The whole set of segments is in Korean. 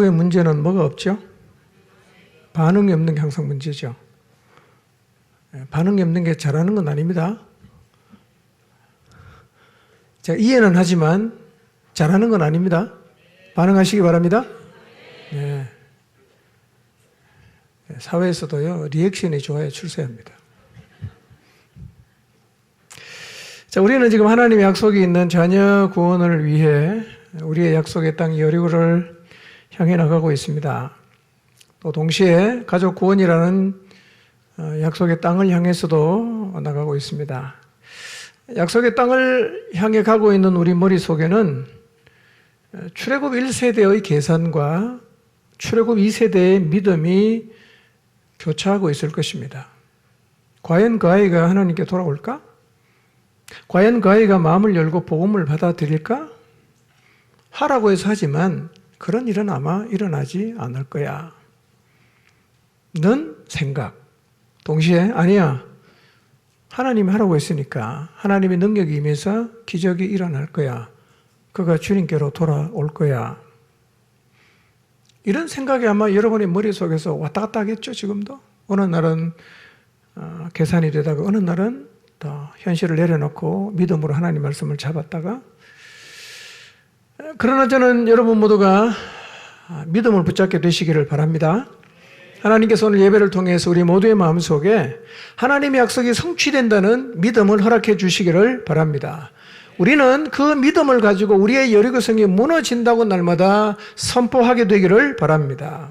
기도의 문제는 뭐가 없죠? 반응이 없는 게 항상 문제죠. 반응이 없는 게 잘하는 건 아닙니다. 제가 이해는 하지만 잘하는 건 아닙니다. 반응하시기 바랍니다. 네. 사회에서도요, 리액션이 좋아야 출세합니다. 자, 우리는 지금 하나님의 약속이 있는 자녀 구원을 위해 우리의 약속의 땅 여리고를 향해 나가고 있습니다. 또 동시에 가족 구원이라는 약속의 땅을 향해서도 나가고 있습니다. 약속의 땅을 향해 가고 있는 우리 머릿속에는 출애굽 1세대의 계산과 출애굽 2세대의 믿음이 교차하고 있을 것입니다. 과연 그 아이가 하나님께 돌아올까? 과연 그 아이가 마음을 열고 복음을 받아들일까? 하라고 해서 하지만 그런 일은 아마 일어나지 않을 거야. 는 생각. 동시에 아니야. 하나님이 하라고 했으니까 하나님의 능력이 임해서 기적이 일어날 거야. 그가 주님께로 돌아올 거야. 이런 생각이 아마 여러분의 머릿속에서 왔다 갔다 하겠죠, 지금도? 어느 날은 계산이 되다가 어느 날은 더 현실을 내려놓고 믿음으로 하나님 말씀을 잡았다가 그러나 저는 여러분 모두가 믿음을 붙잡게 되시기를 바랍니다. 하나님께서 오늘 예배를 통해서 우리 모두의 마음속에 하나님의 약속이 성취된다는 믿음을 허락해 주시기를 바랍니다. 우리는 그 믿음을 가지고 우리의 여리고성이 무너진다고 날마다 선포하게 되기를 바랍니다.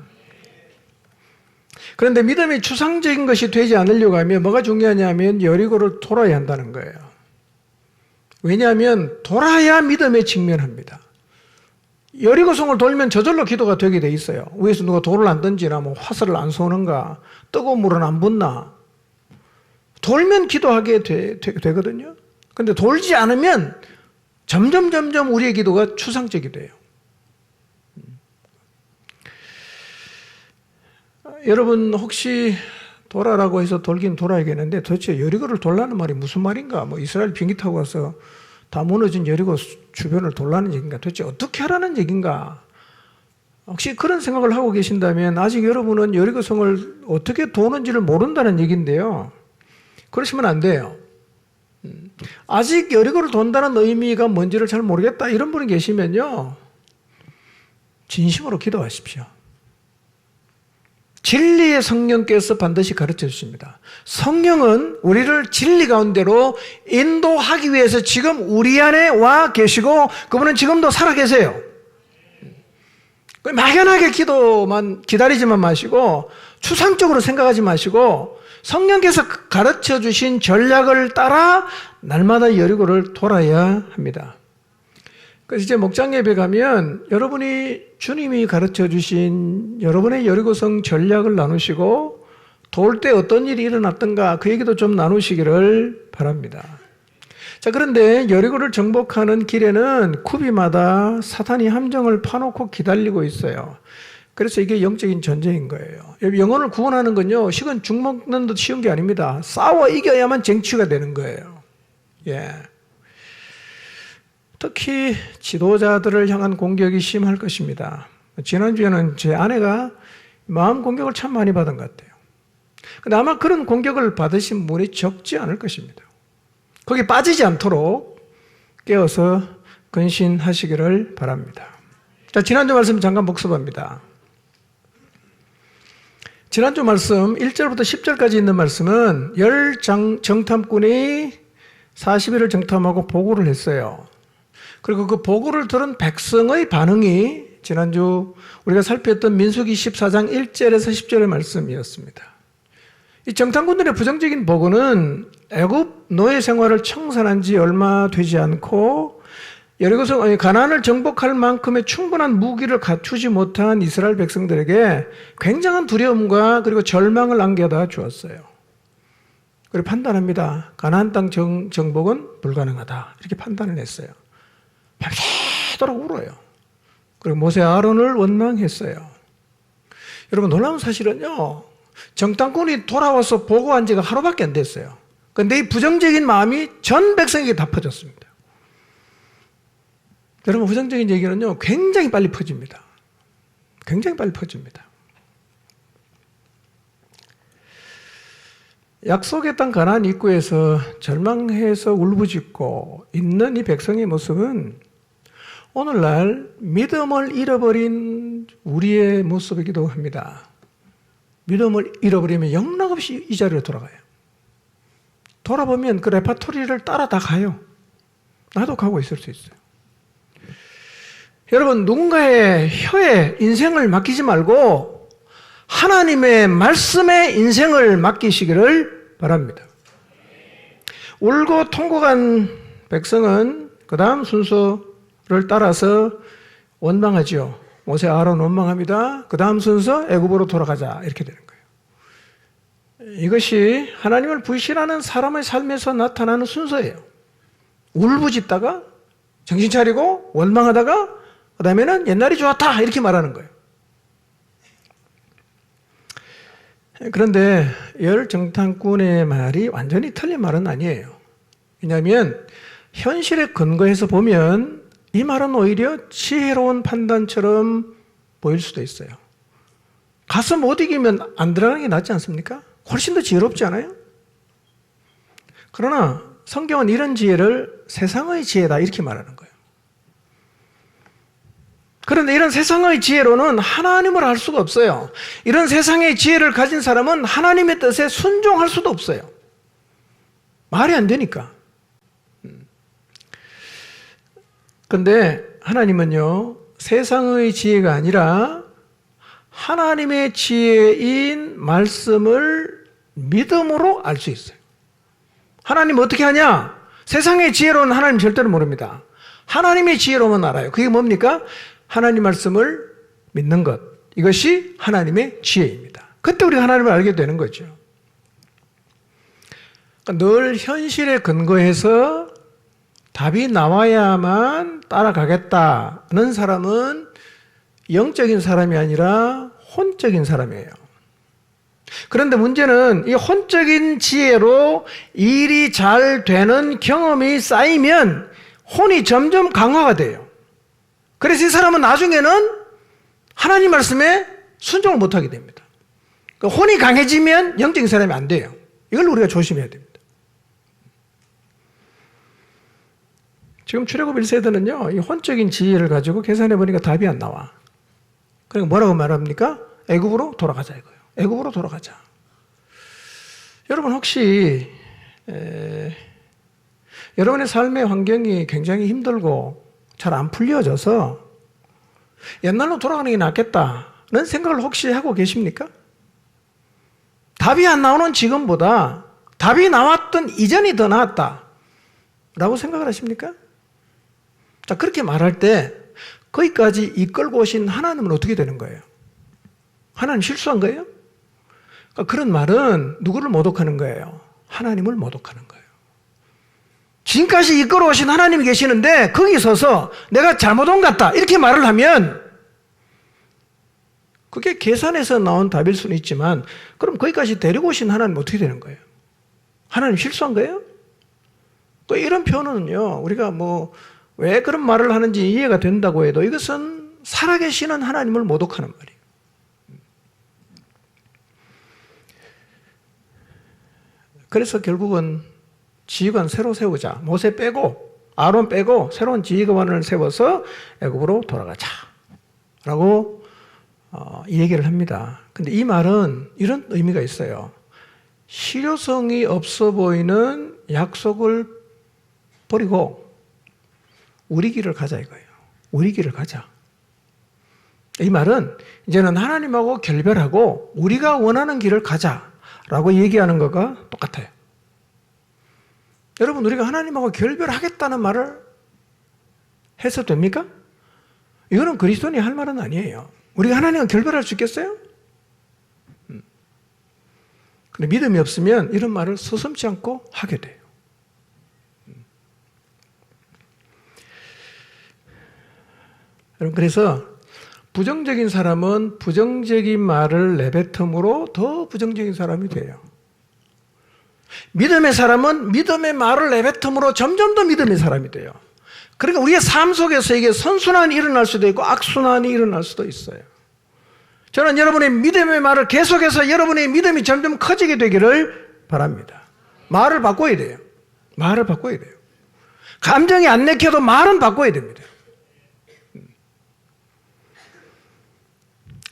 그런데 믿음이 추상적인 것이 되지 않으려고 하면 뭐가 중요하냐면 여리고를 돌아야 한다는 거예요. 왜냐하면 돌아야 믿음에 직면합니다. 여리고성을 돌면 저절로 기도가 되게 돼 있어요. 위에서 누가 돌을 안 던지나 뭐 화살을 안 쏘는가 뜨거운 물은 안 붓나 돌면 기도하게 되거든요. 그런데 돌지 않으면 점점 우리의 기도가 추상적이 돼요. 여러분 혹시 돌아라고 해서 돌긴 돌아야겠는데 도대체 여리고를 돌라는 말이 무슨 말인가? 뭐 이스라엘 비행기 타고 와서 다 무너진 여리고 주변을 돌라는 얘기인가? 도대체 어떻게 하라는 얘기인가? 혹시 그런 생각을 하고 계신다면 아직 여러분은 여리고성을 어떻게 도는지를 모른다는 얘기인데요. 그러시면 안 돼요. 아직 여리고를 돈다는 의미가 뭔지를 잘 모르겠다 이런 분이 계시면요. 진심으로 기도하십시오. 진리의 성령께서 반드시 가르쳐 주십니다. 성령은 우리를 진리 가운데로 인도하기 위해서 지금 우리 안에 와 계시고 그분은 지금도 살아 계세요. 막연하게 기다리지만 마시고 추상적으로 생각하지 마시고 성령께서 가르쳐 주신 전략을 따라 날마다 여리고를 돌아야 합니다. 그래서 이제 목장 예배 가면 여러분이 주님이 가르쳐 주신 여러분의 여리고성 전략을 나누시고 돌 때 어떤 일이 일어났던가 그 얘기도 좀 나누시기를 바랍니다. 자, 그런데 여리고를 정복하는 길에는 쿠비마다 사탄이 함정을 파놓고 기다리고 있어요. 그래서 이게 영적인 전쟁인 거예요. 영혼을 구원하는 건요, 식은 죽 먹는 듯 쉬운 게 아닙니다. 싸워 이겨야만 쟁취가 되는 거예요. 예. 특히 지도자들을 향한 공격이 심할 것입니다. 지난주에는 제 아내가 마음 공격을 참 많이 받은 것 같아요. 근데 아마 그런 공격을 받으신 분이 적지 않을 것입니다. 거기 빠지지 않도록 깨어서 근신하시기를 바랍니다. 자, 지난주 말씀 잠깐 복습합니다. 지난주 말씀 1절부터 10절까지 있는 말씀은 열 정탐꾼이 40일을 정탐하고 보고를 했어요. 그리고 그 보고를 들은 백성의 반응이 지난주 우리가 살폈던 민수기 14장 1절에서 10절의 말씀이었습니다. 이 정탐꾼들의 부정적인 보고는 애굽 노예 생활을 청산한 지 얼마 되지 않고 여리고성 가나안을 정복할 만큼의 충분한 무기를 갖추지 못한 이스라엘 백성들에게 굉장한 두려움과 그리고 절망을 안겨다 주었어요. 그리고 판단합니다. 가나안 땅 정복은 불가능하다. 이렇게 판단을 했어요. 밤새도록 울어요. 그리고 모세 아론을 원망했어요. 여러분 놀라운 사실은요. 정탐꾼이 돌아와서 보고한 지가 하루밖에 안 됐어요. 그런데 이 부정적인 마음이 전 백성에게 다 퍼졌습니다. 여러분 부정적인 얘기는요. 굉장히 빨리 퍼집니다. 굉장히 빨리 퍼집니다. 약속의 땅 가나안 입구에서 절망해서 울부짖고 있는 이 백성의 모습은 오늘날 믿음을 잃어버린 우리의 모습이기도 합니다. 믿음을 잃어버리면 영락없이 이 자리로 돌아가요. 돌아보면 그 레파토리를 따라 다 가요. 나도 가고 있을 수 있어요. 여러분, 누군가의 혀에 인생을 맡기지 말고 하나님의 말씀에 인생을 맡기시기를 바랍니다. 울고 통곡한 백성은 그 다음 순서를 따라서 원망하죠. 모세 아론 원망합니다. 그 다음 순서 애굽으로 돌아가자, 이렇게 되는 거예요. 이것이 하나님을 불신하는 사람의 삶에서 나타나는 순서예요. 울부짖다가 정신 차리고 원망하다가 그 다음에는 옛날이 좋았다, 이렇게 말하는 거예요. 그런데 열정탐꾼의 말이 완전히 틀린 말은 아니에요. 왜냐하면 현실에 근거해서 보면 이 말은 오히려 지혜로운 판단처럼 보일 수도 있어요. 가서 못 이기면 안 들어가는 게 낫지 않습니까? 훨씬 더 지혜롭지 않아요? 그러나 성경은 이런 지혜를 세상의 지혜다, 이렇게 말하는 거예요. 그런데 이런 세상의 지혜로는 하나님을 알 수가 없어요. 이런 세상의 지혜를 가진 사람은 하나님의 뜻에 순종할 수도 없어요. 말이 안 되니까. 그런데 하나님은요, 세상의 지혜가 아니라 하나님의 지혜인 말씀을 믿음으로 알 수 있어요. 하나님 어떻게 하냐? 세상의 지혜로는 하나님 절대로 모릅니다. 하나님의 지혜로만 알아요. 그게 뭡니까? 하나님 말씀을 믿는 것. 이것이 하나님의 지혜입니다. 그때 우리가 하나님을 알게 되는 거죠. 그러니까 늘 현실에 근거해서 답이 나와야만 따라가겠다는 사람은 영적인 사람이 아니라 혼적인 사람이에요. 그런데 문제는 이 혼적인 지혜로 일이 잘 되는 경험이 쌓이면 혼이 점점 강화가 돼요. 그래서 이 사람은 나중에는 하나님 말씀에 순종을 못하게 됩니다. 그러니까 혼이 강해지면 영적인 사람이 안 돼요. 이걸 우리가 조심해야 됩니다. 지금 출애굽 1세대는요, 이 혼적인 지혜를 가지고 계산해 보니까 답이 안 나와. 그러니까 뭐라고 말합니까? 애굽으로 돌아가자 이거예요. 애굽으로 돌아가자. 여러분 혹시 여러분의 삶의 환경이 굉장히 힘들고 잘 안 풀려져서 옛날로 돌아가는 게 낫겠다는 생각을 혹시 하고 계십니까? 답이 안 나오는 지금보다 답이 나왔던 이전이 더 나았다라고 생각을 하십니까? 자, 그렇게 말할 때 거기까지 이끌고 오신 하나님은 어떻게 되는 거예요? 하나님 실수한 거예요? 그러니까 그런 말은 누구를 모독하는 거예요? 하나님을 모독하는 거예요. 지금까지 이끌어 오신 하나님이 계시는데 거기 서서 내가 잘못 온 것 같다, 이렇게 말을 하면 그게 계산해서 나온 답일 수는 있지만 그럼 거기까지 데리고 오신 하나님은 어떻게 되는 거예요? 하나님 실수한 거예요? 또 이런 표현은요, 우리가 왜 그런 말을 하는지 이해가 된다고 해도 이것은 살아계시는 하나님을 모독하는 말이에요. 그래서 결국은 지휘관 새로 세우자. 모세 빼고 아론 빼고 새로운 지휘관을 세워서 애굽으로 돌아가자 라고 이 얘기를 합니다. 근데 이 말은 이런 의미가 있어요. 실효성이 없어 보이는 약속을 버리고 우리 길을 가자 이거예요. 우리 길을 가자. 이 말은 이제는 하나님하고 결별하고 우리가 원하는 길을 가자라고 얘기하는 것과 똑같아요. 여러분, 우리가 하나님하고 결별하겠다는 말을 해서 됩니까? 이거는 그리스도인이 할 말은 아니에요. 우리가 하나님과 결별할 수 있겠어요? 근데 믿음이 없으면 이런 말을 서슴지 않고 하게 돼요. 여러분, 그래서 부정적인 사람은 부정적인 말을 내뱉음으로 더 부정적인 사람이 돼요. 믿음의 사람은 믿음의 말을 내뱉음으로 점점 더 믿음의 사람이 돼요. 그러니까 우리의 삶 속에서 이게 선순환이 일어날 수도 있고 악순환이 일어날 수도 있어요. 저는 여러분의 믿음의 말을 계속해서 여러분의 믿음이 점점 커지게 되기를 바랍니다. 말을 바꿔야 돼요. 말을 바꿔야 돼요. 감정이 안 내켜도 말은 바꿔야 됩니다.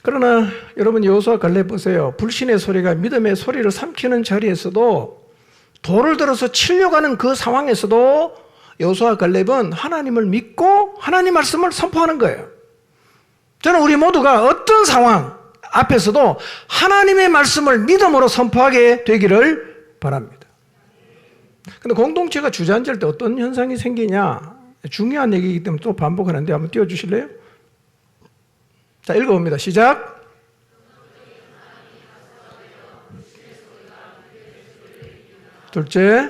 그러나 여러분 여호수아 갈렙 보세요. 불신의 소리가 믿음의 소리를 삼키는 자리에서도 돌을 들어서 치려고 하는 그 상황에서도 여호수아 갈렙은 하나님을 믿고 하나님 말씀을 선포하는 거예요. 저는 우리 모두가 어떤 상황 앞에서도 하나님의 말씀을 믿음으로 선포하게 되기를 바랍니다. 근데 공동체가 주저앉을 때 어떤 현상이 생기냐? 중요한 얘기이기 때문에 또 반복하는데 한번 띄워주실래요? 자, 읽어봅니다. 시작. 둘째,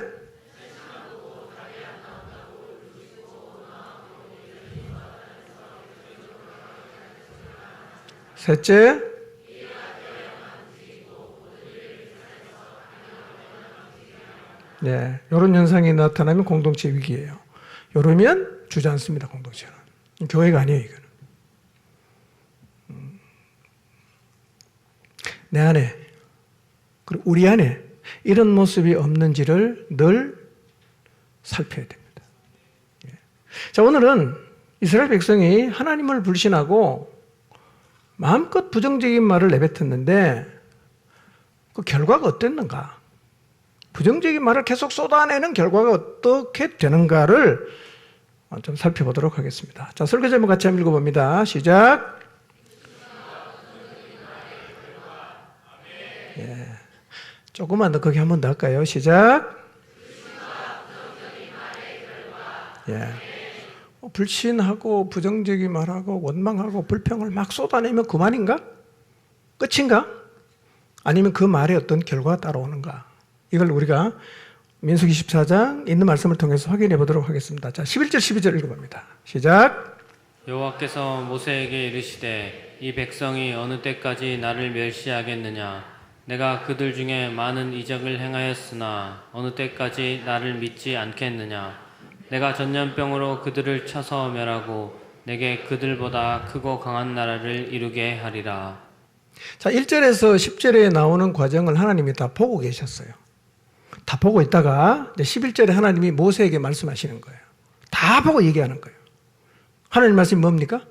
셋째, 네, 이런 현상이 나타나면 공동체 위기예요. 이러면 주저앉습니다. 공동체는. 교회가 아니에요. 이거는. 내 안에 그리고 우리 안에 이런 모습이 없는지를 늘 살펴야 됩니다. 자, 오늘은 이스라엘 백성이 하나님을 불신하고 마음껏 부정적인 말을 내뱉었는데 그 결과가 어땠는가? 부정적인 말을 계속 쏟아내는 결과가 어떻게 되는가를 좀 살펴보도록 하겠습니다. 자, 설교 제목 같이 한번 읽어봅니다. 시작. 예. 조금만 더 거기 한 번 더 할까요? 시작. 예. 불신하고 부정적인 말하고 원망하고 불평을 막 쏟아내면 그만인가? 끝인가? 아니면 그 말에 어떤 결과가 따라오는가? 이걸 우리가 민수기 14장 있는 말씀을 통해서 확인해 보도록 하겠습니다. 자, 11절 12절 읽어봅니다. 시작. 여호와께서 모세에게 이르시되 이 백성이 어느 때까지 나를 멸시하겠느냐? 내가 그들 중에 많은 이적을 행하였으나 어느 때까지 나를 믿지 않겠느냐? 내가 전염병으로 그들을 쳐서 멸하고 내게 그들보다 크고 강한 나라를 이루게 하리라. 자, 1절에서 10절에 나오는 과정을 하나님이 다 보고 계셨어요. 다 보고 있다가 11절에 하나님이 모세에게 말씀하시는 거예요. 다 보고 얘기하는 거예요. 하나님 말씀이 뭡니까?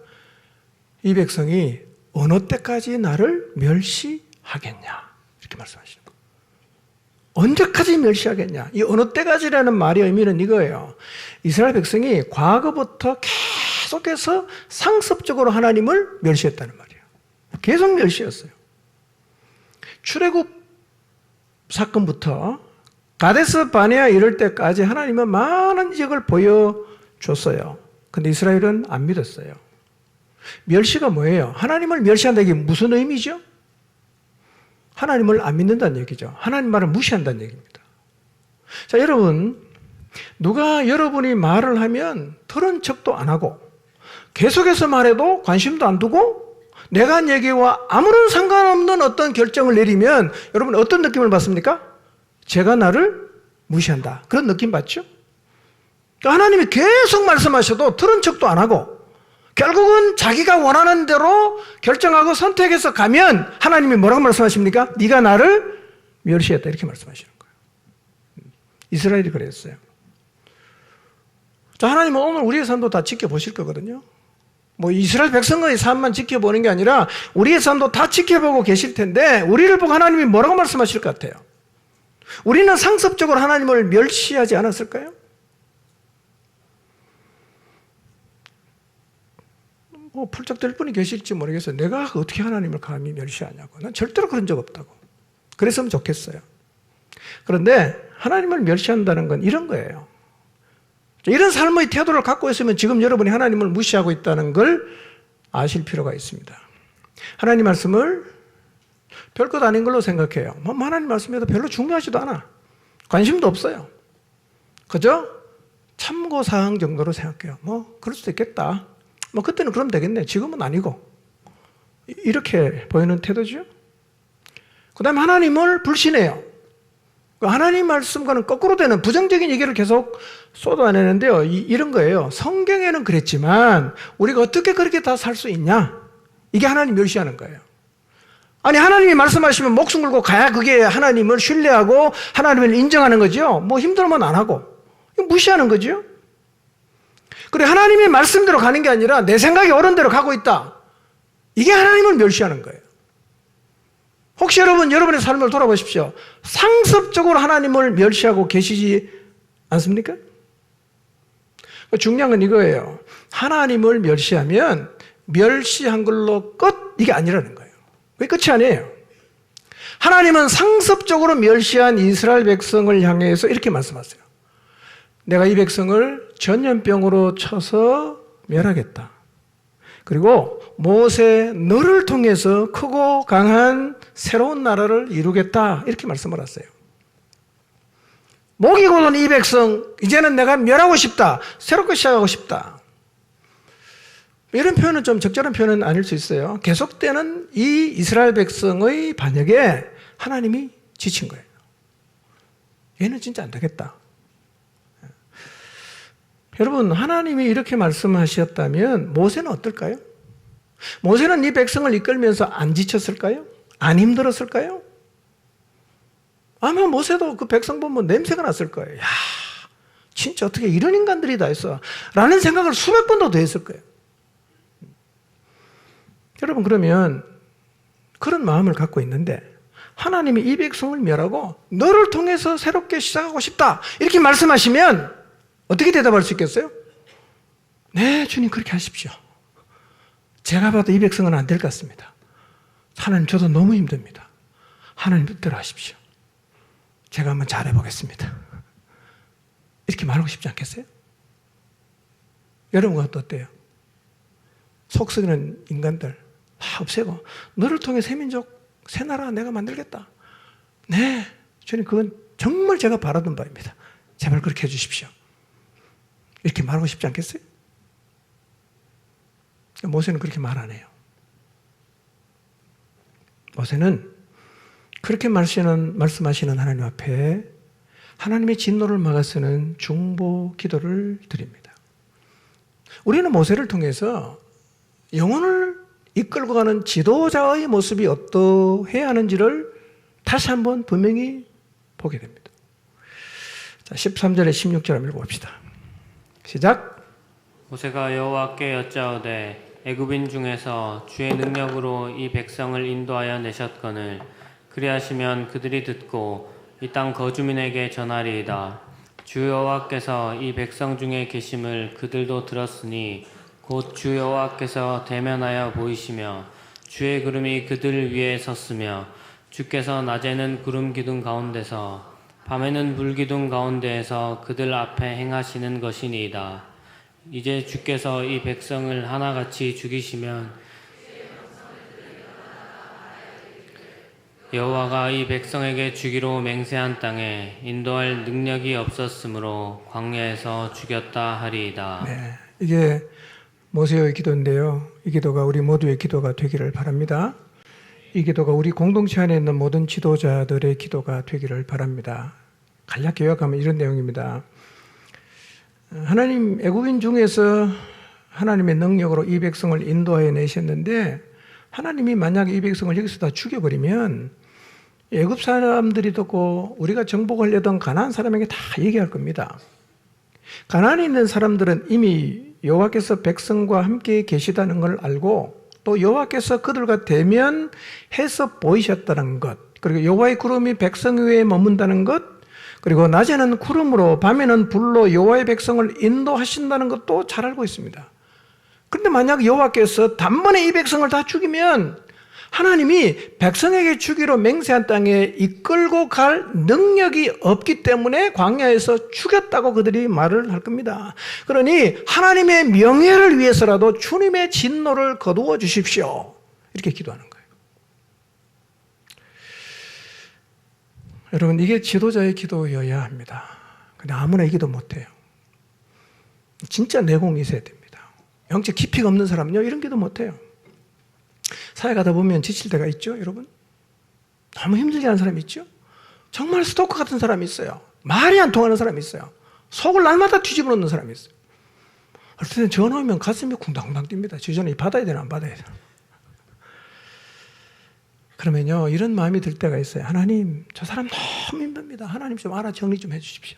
이 백성이 어느 때까지 나를 멸시하겠냐? 이렇게 말씀하시는 거예요. 언제까지 멸시하겠냐? 이 어느 때까지라는 말의 의미는 이거예요. 이스라엘 백성이 과거부터 계속해서 상습적으로 하나님을 멸시했다는 말이에요. 계속 멸시했어요. 출애굽 사건부터 가데스 바네아 이럴 때까지 하나님은 많은 이적을 보여줬어요. 근데 이스라엘은 안 믿었어요. 멸시가 뭐예요? 하나님을 멸시한다는 게 무슨 의미죠? 하나님을 안 믿는다는 얘기죠. 하나님 말을 무시한다는 얘기입니다. 자, 여러분, 누가 여러분이 말을 하면 들은 척도 안 하고 계속해서 말해도 관심도 안 두고 내가 한 얘기와 아무런 상관없는 어떤 결정을 내리면 여러분 어떤 느낌을 받습니까? 제가 나를 무시한다. 그런 느낌 받죠? 그러니까 하나님이 계속 말씀하셔도 들은 척도 안 하고 결국은 자기가 원하는 대로 결정하고 선택해서 가면 하나님이 뭐라고 말씀하십니까? 네가 나를 멸시했다. 이렇게 말씀하시는 거예요. 이스라엘이 그랬어요. 자, 하나님은 오늘 우리의 삶도 다 지켜보실 거거든요. 뭐 이스라엘 백성의 삶만 지켜보는 게 아니라 우리의 삶도 다 지켜보고 계실 텐데 우리를 보고 하나님이 뭐라고 말씀하실 것 같아요? 우리는 상습적으로 하나님을 멸시하지 않았을까요? 뭐 풀쩍될 분이 계실지 모르겠어요. 내가 어떻게 하나님을 감히 멸시하냐고. 난 절대로 그런 적 없다고. 그랬으면 좋겠어요. 그런데 하나님을 멸시한다는 건 이런 거예요. 이런 삶의 태도를 갖고 있으면 지금 여러분이 하나님을 무시하고 있다는 걸 아실 필요가 있습니다. 하나님 말씀을 별것 아닌 걸로 생각해요. 뭐 하나님 말씀에도 별로 중요하지도 않아. 관심도 없어요. 그죠? 참고사항 정도로 생각해요. 뭐 그럴 수도 있겠다. 뭐 그때는 그럼 되겠네. 지금은 아니고. 이렇게 보이는 태도죠. 그 다음에 하나님을 불신해요. 하나님 말씀과는 거꾸로 되는 부정적인 얘기를 계속 쏟아내는데요. 이런 거예요. 성경에는 그랬지만 우리가 어떻게 그렇게 다 살 수 있냐? 이게 하나님 멸시하는 거예요. 아니 하나님이 말씀하시면 목숨 걸고 가야 그게 하나님을 신뢰하고 하나님을 인정하는 거죠. 뭐 힘들면 안 하고 무시하는 거죠. 그래 하나님의 말씀대로 가는 게 아니라 내 생각이 옳은 대로 가고 있다. 이게 하나님을 멸시하는 거예요. 혹시 여러분의 삶을 돌아보십시오. 상습적으로 하나님을 멸시하고 계시지 않습니까? 중요한 건 이거예요. 하나님을 멸시하면 멸시한 걸로 끝 이게 아니라는 거예요. 그게 끝이 아니에요. 하나님은 상습적으로 멸시한 이스라엘 백성을 향해서 이렇게 말씀하세요. 내가 이 백성을 전염병으로 쳐서 멸하겠다. 그리고 모세 너를 통해서 크고 강한 새로운 나라를 이루겠다. 이렇게 말씀을 하세요. 목이 고든 이 백성 이제는 내가 멸하고 싶다. 새롭게 시작하고 싶다. 이런 표현은 좀 적절한 표현은 아닐 수 있어요. 계속되는 이 이스라엘 백성의 반역에 하나님이 지친 거예요. 얘는 진짜 안 되겠다. 여러분 하나님이 이렇게 말씀하셨다면 모세는 어떨까요? 모세는 이 백성을 이끌면서 안 지쳤을까요? 안 힘들었을까요? 아마 모세도 그 백성 보면 냄새가 났을 거예요. 야, 진짜 어떻게 이런 인간들이 다 있어? 라는 생각을 수백 번도 더 했을 거예요. 여러분 그러면 그런 마음을 갖고 있는데 하나님이 이 백성을 멸하고 너를 통해서 새롭게 시작하고 싶다 이렇게 말씀하시면 어떻게 대답할 수 있겠어요? 네 주님 그렇게 하십시오. 제가 봐도 이 백성은 안 될 것 같습니다. 하나님 저도 너무 힘듭니다. 하나님 뜻대로 하십시오. 제가 한번 잘해보겠습니다. 이렇게 말하고 싶지 않겠어요? 여러분과 어때요? 속 썩이는 인간들 다 없애고 너를 통해 새 민족, 새 나라 내가 만들겠다. 네, 주님 그건 정말 제가 바라던 바입니다. 제발 그렇게 해주십시오. 이렇게 말하고 싶지 않겠어요? 모세는 그렇게 말 안 해요. 모세는 그렇게 말씀하시는 하나님 앞에 하나님의 진노를 막아서는 중보 기도를 드립니다. 우리는 모세를 통해서 영혼을 이끌고 가는 지도자의 모습이 어떠해야 하는지를 다시 한번 분명히 보게 됩니다. 자, 13절에 16절 한번 읽어봅시다. 시작. 모세가 여호와께 여짜오되 애굽인 중에서 주의 능력으로 이 백성을 인도하여 내셨거늘 그리하시면 그들이 듣고 이 땅 거주민에게 전하리이다. 주 여호와께서 이 백성 중에 계심을 그들도 들었으니 곧 주 여호와께서 대면하여 보이시며 주의 구름이 그들 위에 섰으며 주께서 낮에는 구름 기둥 가운데서 밤에는 불 기둥 가운데에서 그들 앞에 행하시는 것이니이다. 이제 주께서 이 백성을 하나같이 죽이시면 여호와가 이 백성에게 주기로 맹세한 땅에 인도할 능력이 없었으므로 광야에서 죽였다 하리이다. 네, 이게 모세의 기도인데요. 이 기도가 우리 모두의 기도가 되기를 바랍니다. 이 기도가 우리 공동체 안에 있는 모든 지도자들의 기도가 되기를 바랍니다. 간략히 요약하면 이런 내용입니다. 하나님 애국인 중에서 하나님의 능력으로 이 백성을 인도하여 내셨는데 하나님이 만약에 이 백성을 여기서 다 죽여버리면 애굽 사람들이 듣고 우리가 정복하려던 가나안 사람에게 다 얘기할 겁니다. 가나안에 있는 사람들은 이미 여호와께서 백성과 함께 계시다는 걸 알고 또 여호와께서 그들과 대면해서 보이셨다는 것, 그리고 여호와의 구름이 백성 위에 머문다는 것, 그리고 낮에는 구름으로 밤에는 불로 여호와의 백성을 인도하신다는 것도 잘 알고 있습니다. 그런데 만약 여호와께서 단번에 이 백성을 다 죽이면 하나님이 백성에게 주기로 맹세한 땅에 이끌고 갈 능력이 없기 때문에 광야에서 죽였다고 그들이 말을 할 겁니다. 그러니 하나님의 명예를 위해서라도 주님의 진노를 거두어 주십시오. 이렇게 기도하는 거예요. 여러분 이게 지도자의 기도여야 합니다. 근데 아무나 이 기도 못해요. 진짜 내공이 있어야 됩니다. 영적 깊이가 없는 사람은요 이런 기도 못해요. 사회 가다 보면 지칠 때가 있죠, 여러분? 너무 힘들게 하는 사람이 있죠? 정말 스토커 같은 사람이 있어요. 말이 안 통하는 사람이 있어요. 속을 날마다 뒤집어 놓는 사람이 있어요. 어떨 때는 전화 오면 가슴이 쿵당쿵당 뜁니다. 저 전화 받아야 되나 안 받아야 되나. 그러면요, 이런 마음이 들 때가 있어요. 하나님, 저 사람 너무 힘듭니다. 하나님 좀 알아 정리 좀 해주십시오.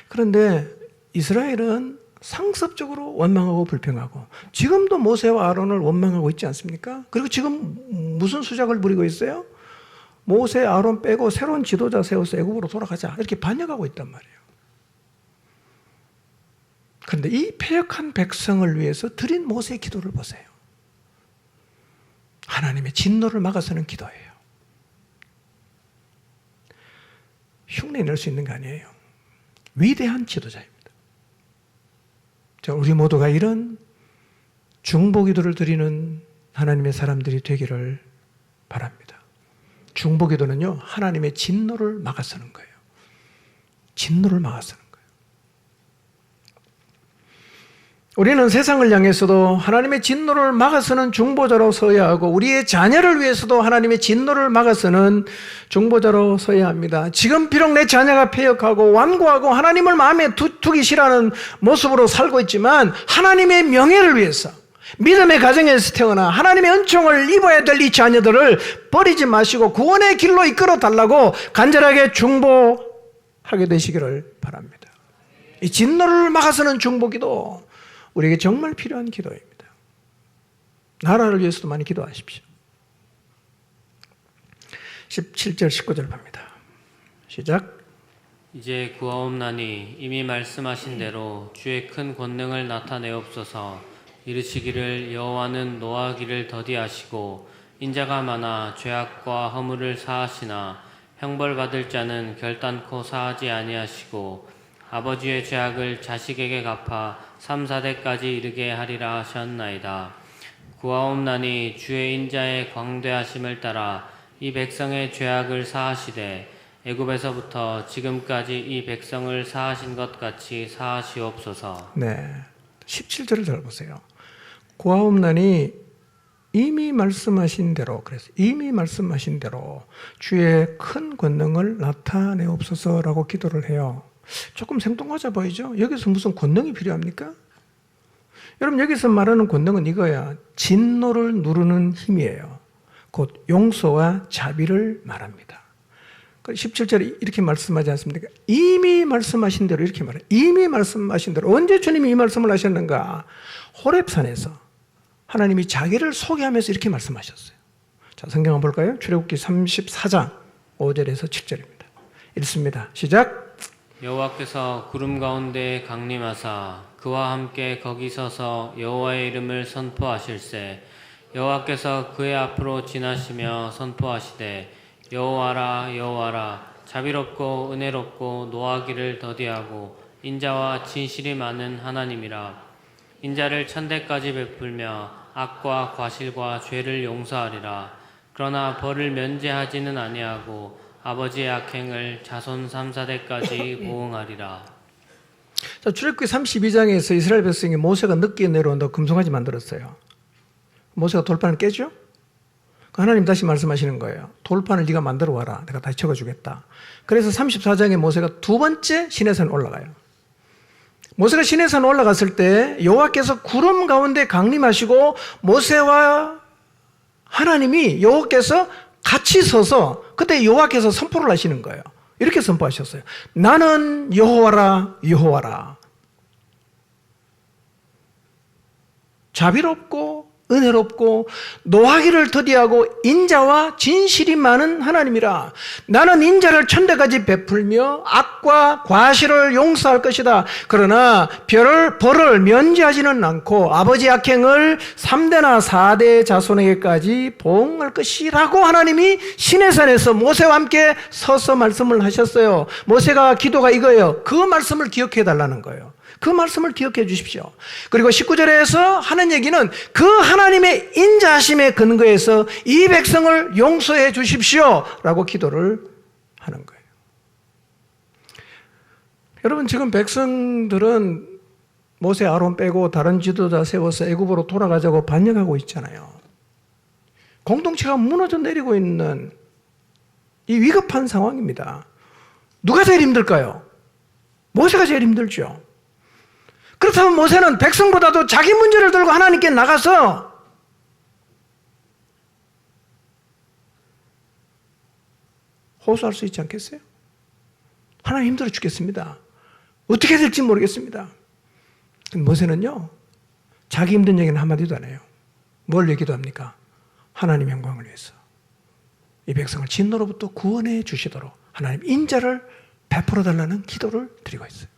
그런데 이스라엘은 상습적으로 원망하고 불평하고 지금도 모세와 아론을 원망하고 있지 않습니까? 그리고 지금 무슨 수작을 부리고 있어요? 모세, 아론 빼고 새로운 지도자 세워서 애굽으로 돌아가자 이렇게 반역하고 있단 말이에요. 그런데 이 패역한 백성을 위해서 드린 모세의 기도를 보세요. 하나님의 진노를 막아서는 기도예요. 흉내 낼 수 있는 거 아니에요. 위대한 지도자입니다. 자, 우리 모두가 이런 중보기도를 드리는 하나님의 사람들이 되기를 바랍니다. 중보기도는요, 하나님의 진노를 막아서는 거예요. 진노를 막아서는 거예요. 우리는 세상을 향해서도 하나님의 진노를 막아서는 중보자로 서야 하고 우리의 자녀를 위해서도 하나님의 진노를 막아서는 중보자로 서야 합니다. 지금 비록 내 자녀가 패역하고 완고하고 하나님을 마음에 두기 싫어하는 모습으로 살고 있지만 하나님의 명예를 위해서 믿음의 가정에서 태어나 하나님의 은총을 입어야 될 이 자녀들을 버리지 마시고 구원의 길로 이끌어 달라고 간절하게 중보하게 되시기를 바랍니다. 이 진노를 막아서는 중보기도 우리에게 정말 필요한 기도입니다. 나라를 위해서도 많이 기도하십시오. 17절 19절 봅니다. 시작. 이제 구하옵나니 이미 말씀하신 대로 주의 큰 권능을 나타내옵소서. 이르시기를 여호와는 노하기를 더디하시고 인자가 많아 죄악과 허물을 사하시나 형벌받을 자는 결단코 사하지 아니하시고 아버지의 죄악을 자식에게 갚아 3, 4대까지 이르게 하리라 하셨나이다. 구하옵나니 주의 인자의 광대하심을 따라 이 백성의 죄악을 사하시되 애굽에서부터 지금까지 이 백성을 사하신 것 같이 사하시옵소서. 네, 17절을 잘 보세요. 구하옵나니 이미 말씀하신 대로, 그래서 이미 말씀하신 대로 주의 큰 권능을 나타내옵소서라고 기도를 해요. 조금 생뚱맞아 보이죠? 여기서 무슨 권능이 필요합니까? 여러분, 여기서 말하는 권능은 이거야. 진노를 누르는 힘이에요. 곧 용서와 자비를 말합니다. 17절에 이렇게 말씀하지 않습니까? 이미 말씀하신 대로 이렇게 말해요. 이미 말씀하신 대로. 언제 주님이 이 말씀을 하셨는가? 호렙산에서 하나님이 자기를 소개하면서 이렇게 말씀하셨어요. 자, 성경 한번 볼까요? 출애굽기 34장 5절에서 7절입니다. 읽습니다. 시작. 여호와께서 구름 가운데 강림하사 그와 함께 거기 서서 여호와의 이름을 선포하실세. 여호와께서 그의 앞으로 지나시며 선포하시되 여호와라 여호와라 자비롭고 은혜롭고 노하기를 더디하고 인자와 진실이 많은 하나님이라. 인자를 천대까지 베풀며 악과 과실과 죄를 용서하리라. 그러나 벌을 면제하지는 아니하고 아버지의 악행을 자손 3, 4대까지 보응하리라. 자, 출애굽기 32장에서 이스라엘 백성이 모세가 늦게 내려온다고 금송아지 만들었어요. 모세가 돌판을 깨죠? 하나님 다시 말씀하시는 거예요. 돌판을 네가 만들어 와라. 내가 다시 적어주겠다. 그래서 34장에 모세가 두 번째 시내산 올라가요. 모세가 시내산 올라갔을 때 여호와께서 구름 가운데 강림하시고 모세와 하나님이 여호와께서 같이 서서 그때 여호와께서 선포를 하시는 거예요. 이렇게 선포하셨어요. 나는 여호와라 여호와라. 자비롭고 은혜롭고 노하기를 더디하고 인자와 진실이 많은 하나님이라. 나는 인자를 천대까지 베풀며 악과 과실을 용서할 것이다. 그러나 벌을 면제하지는 않고 아버지 악행을 3대나 4대 자손에게까지 보응할 것이라고 하나님이 시내산에서 모세와 함께 서서 말씀을 하셨어요. 모세가 기도가 이거예요. 그 말씀을 기억해 달라는 거예요. 그 말씀을 기억해 주십시오. 그리고 19절에서 하는 얘기는 그 하나님의 인자하심에 근거해서 이 백성을 용서해 주십시오 라고 기도를 하는 거예요. 여러분, 지금 백성들은 모세 아론 빼고 다른 지도자 세워서 애굽으로 돌아가자고 반역하고 있잖아요. 공동체가 무너져 내리고 있는 이 위급한 상황입니다. 누가 제일 힘들까요? 모세가 제일 힘들죠. 그렇다면 모세는 백성보다도 자기 문제를 들고 하나님께 나가서 호소할 수 있지 않겠어요? 하나님 힘들어 죽겠습니다. 어떻게 될지 모르겠습니다. 모세는요, 자기 힘든 얘기는 한마디도 안 해요. 뭘 얘기도 합니까? 하나님 영광을 위해서 이 백성을 진노로부터 구원해 주시도록 하나님 인자를 베풀어 달라는 기도를 드리고 있어요.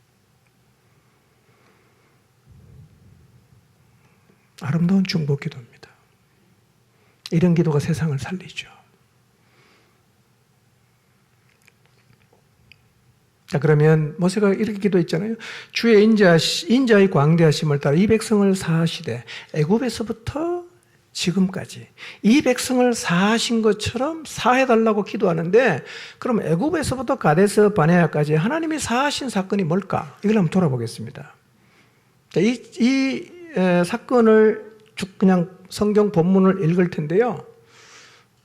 아름다운 중보 기도입니다. 이런 기도가 세상을 살리죠. 자, 그러면 모세가 이렇게 기도했잖아요. 주의 인자의 광대하심을 따라 이 백성을 사하시되 애굽에서부터 지금까지 이 백성을 사하신 것처럼 사해달라고 기도하는데, 그럼 애굽에서부터 가데스 바네아까지 하나님이 사하신 사건이 뭘까? 이걸 한번 돌아보겠습니다. 자, 이 사건을 쭉 그냥 성경 본문을 읽을 텐데요.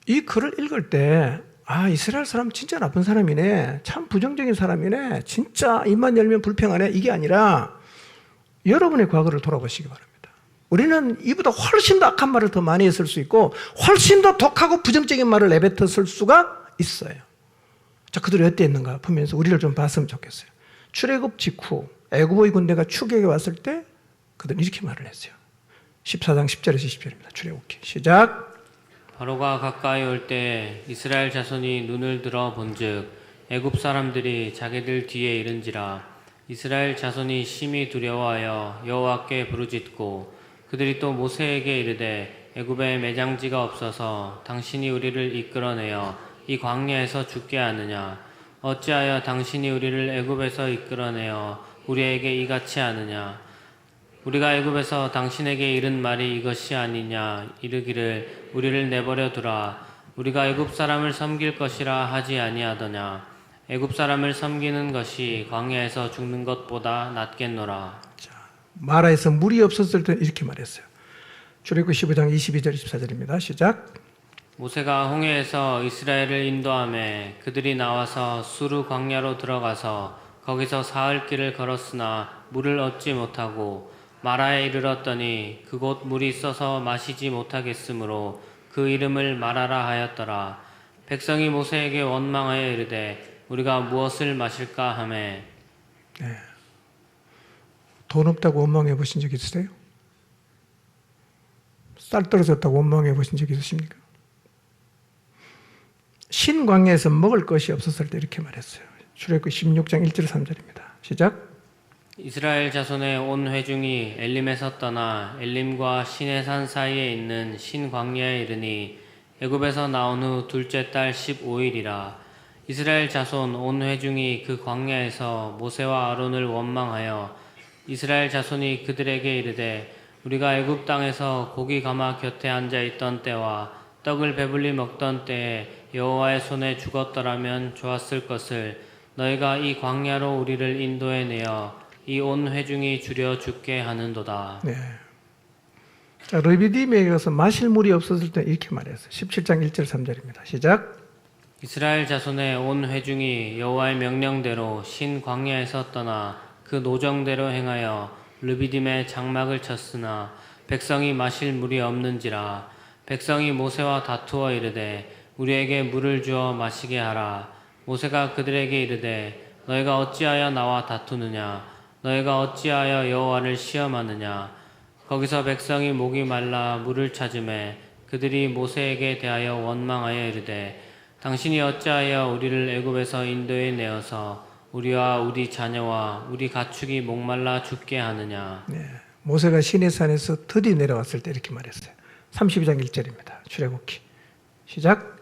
이 글을 읽을 때 이스라엘 사람 진짜 나쁜 사람이네, 참 부정적인 사람이네, 진짜 입만 열면 불평하네, 이게 아니라 여러분의 과거를 돌아보시기 바랍니다. 우리는 이보다 훨씬 더 악한 말을 더 많이 했을 수 있고 훨씬 더 독하고 부정적인 말을 내뱉었을 수가 있어요. 자, 그들이 어때 했는가 보면서 우리를 좀 봤으면 좋겠어요. 출애굽 직후 애굽의 군대가 추격해 왔을 때 그들은 이렇게 말을 했어요. 14장 10절에서 20절입니다. 출애굽기 시작. 바로가 가까이 올 때 이스라엘 자손이 눈을 들어 본즉 애굽 사람들이 자기들 뒤에 이른지라. 이스라엘 자손이 심히 두려워하여 여호와께 부르짖고 그들이 또 모세에게 이르되 애굽에 매장지가 없어서 당신이 우리를 이끌어내어 이 광야에서 죽게 하느냐. 어찌하여 당신이 우리를 애굽에서 이끌어내어 우리에게 이같이 하느냐. 우리가 애굽에서 당신에게 이른 말이 이것이 아니냐. 이르기를 우리를 내버려 두라. 우리가 애굽 사람을 섬길 것이라 하지 아니하더냐. 애굽 사람을 섬기는 것이 광야에서 죽는 것보다 낫겠노라. 마라에서 물이 없었을 때 이렇게 말했어요. 출애굽기 15장 22절 24절입니다. 시작. 모세가 홍해에서 이스라엘을 인도하매 그들이 나와서 수르 광야로 들어가서 거기서 사흘 길을 걸었으나 물을 얻지 못하고 마라에 이르렀더니 그곳 물이 있어서 마시지 못하겠으므로 그 이름을 마라라 하였더라. 백성이 모세에게 원망하여 이르되 우리가 무엇을 마실까 하매. 돈 없다고 원망해 보신 적 있으세요? 쌀 떨어졌다고 원망해 보신 적 있으십니까? 신광야에서 먹을 것이 없었을 때 이렇게 말했어요. 출애굽기 16장 1절 3절입니다. 시작. 이스라엘 자손의 온 회중이 엘림에서 떠나 엘림과 시내산 사이에 있는 신광야에 이르니 애굽에서 나온 후 둘째 달 15일이라. 이스라엘 자손 온 회중이 그 광야에서 모세와 아론을 원망하여 이스라엘 자손이 그들에게 이르되 우리가 애굽 땅에서 고기 가마 곁에 앉아 있던 때와 떡을 배불리 먹던 때에 여호와의 손에 죽었더라면 좋았을 것을 너희가 이 광야로 우리를 인도해 내어 이 온 회중이 줄여 죽게 하는도다. 네. 자, 르비딤에 가서 마실 물이 없었을 때 이렇게 말했어요. 17장 1절 3절입니다. 시작. 이스라엘 자손의 온 회중이 여호와의 명령대로 신 광야에서 떠나 그 노정대로 행하여 르비딤에 장막을 쳤으나 백성이 마실 물이 없는지라. 백성이 모세와 다투어 이르되 우리에게 물을 주어 마시게 하라. 모세가 그들에게 이르되 너희가 어찌하여 나와 다투느냐. 너희가 어찌하여 여호와를 시험하느냐. 거기서 백성이 목이 말라 물을 찾으매 그들이 모세에게 대하여 원망하여 이르되 당신이 어찌하여 우리를 애굽에서 인도해 내어서 우리와 우리 자녀와 우리 가축이 목말라 죽게 하느냐. 네. 모세가 시내산에서 드디 내려왔을 때 이렇게 말했어요. 32장 1절입니다. 출애굽기 시작.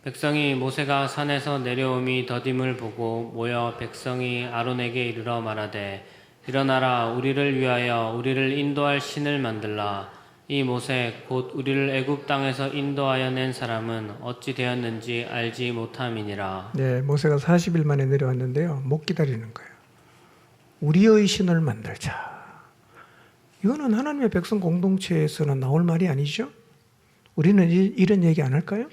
백성이 모세가 산에서 내려옴이 더딤을 보고 모여 백성이 아론에게 이르러 말하되 일어나라. 우리를 위하여 우리를 인도할 신을 만들라. 이 모세 곧 우리를 애굽 땅에서 인도하여 낸 사람은 어찌 되었는지 알지 못함이니라. 네, 모세가 40일 만에 내려왔는데요. 못 기다리는 거예요. 우리의 신을 만들자. 이거는 하나님의 백성 공동체에서는 나올 말이 아니죠? 우리는 이런 얘기 안 할까요?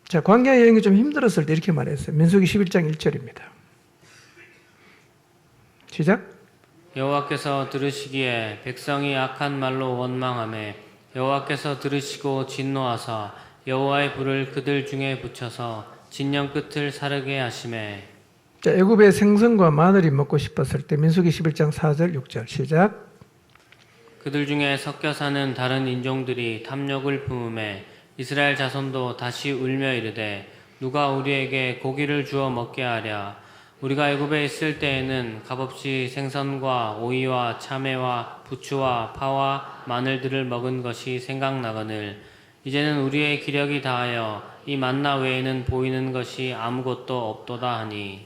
자, 광야 여행이 좀 힘들었을 때 이렇게 말했어요. 민수기 11장 1절입니다. 시작. 여호와께서 들으시기에 백성이 악한 말로 원망하매 여호와께서 들으시고 진노하사 여호와의 불을 그들 중에 붙여서 진영 끝을 사르게 하시매. 자, 애굽의 생선과 마늘이 먹고 싶었을 때 민수기 11장 4절 6절 시작. 그들 중에 섞여 사는 다른 인종들이 탐욕을 품음에 이스라엘 자손도 다시 울며 이르되 누가 우리에게 고기를 주어 먹게 하랴. 우리가 애굽에 있을 때에는 값없이 생선과 오이와 참외와 부추와 파와 마늘들을 먹은 것이 생각나거늘 이제는 우리의 기력이 다하여 이 만나 외에는 보이는 것이 아무것도 없도다 하니.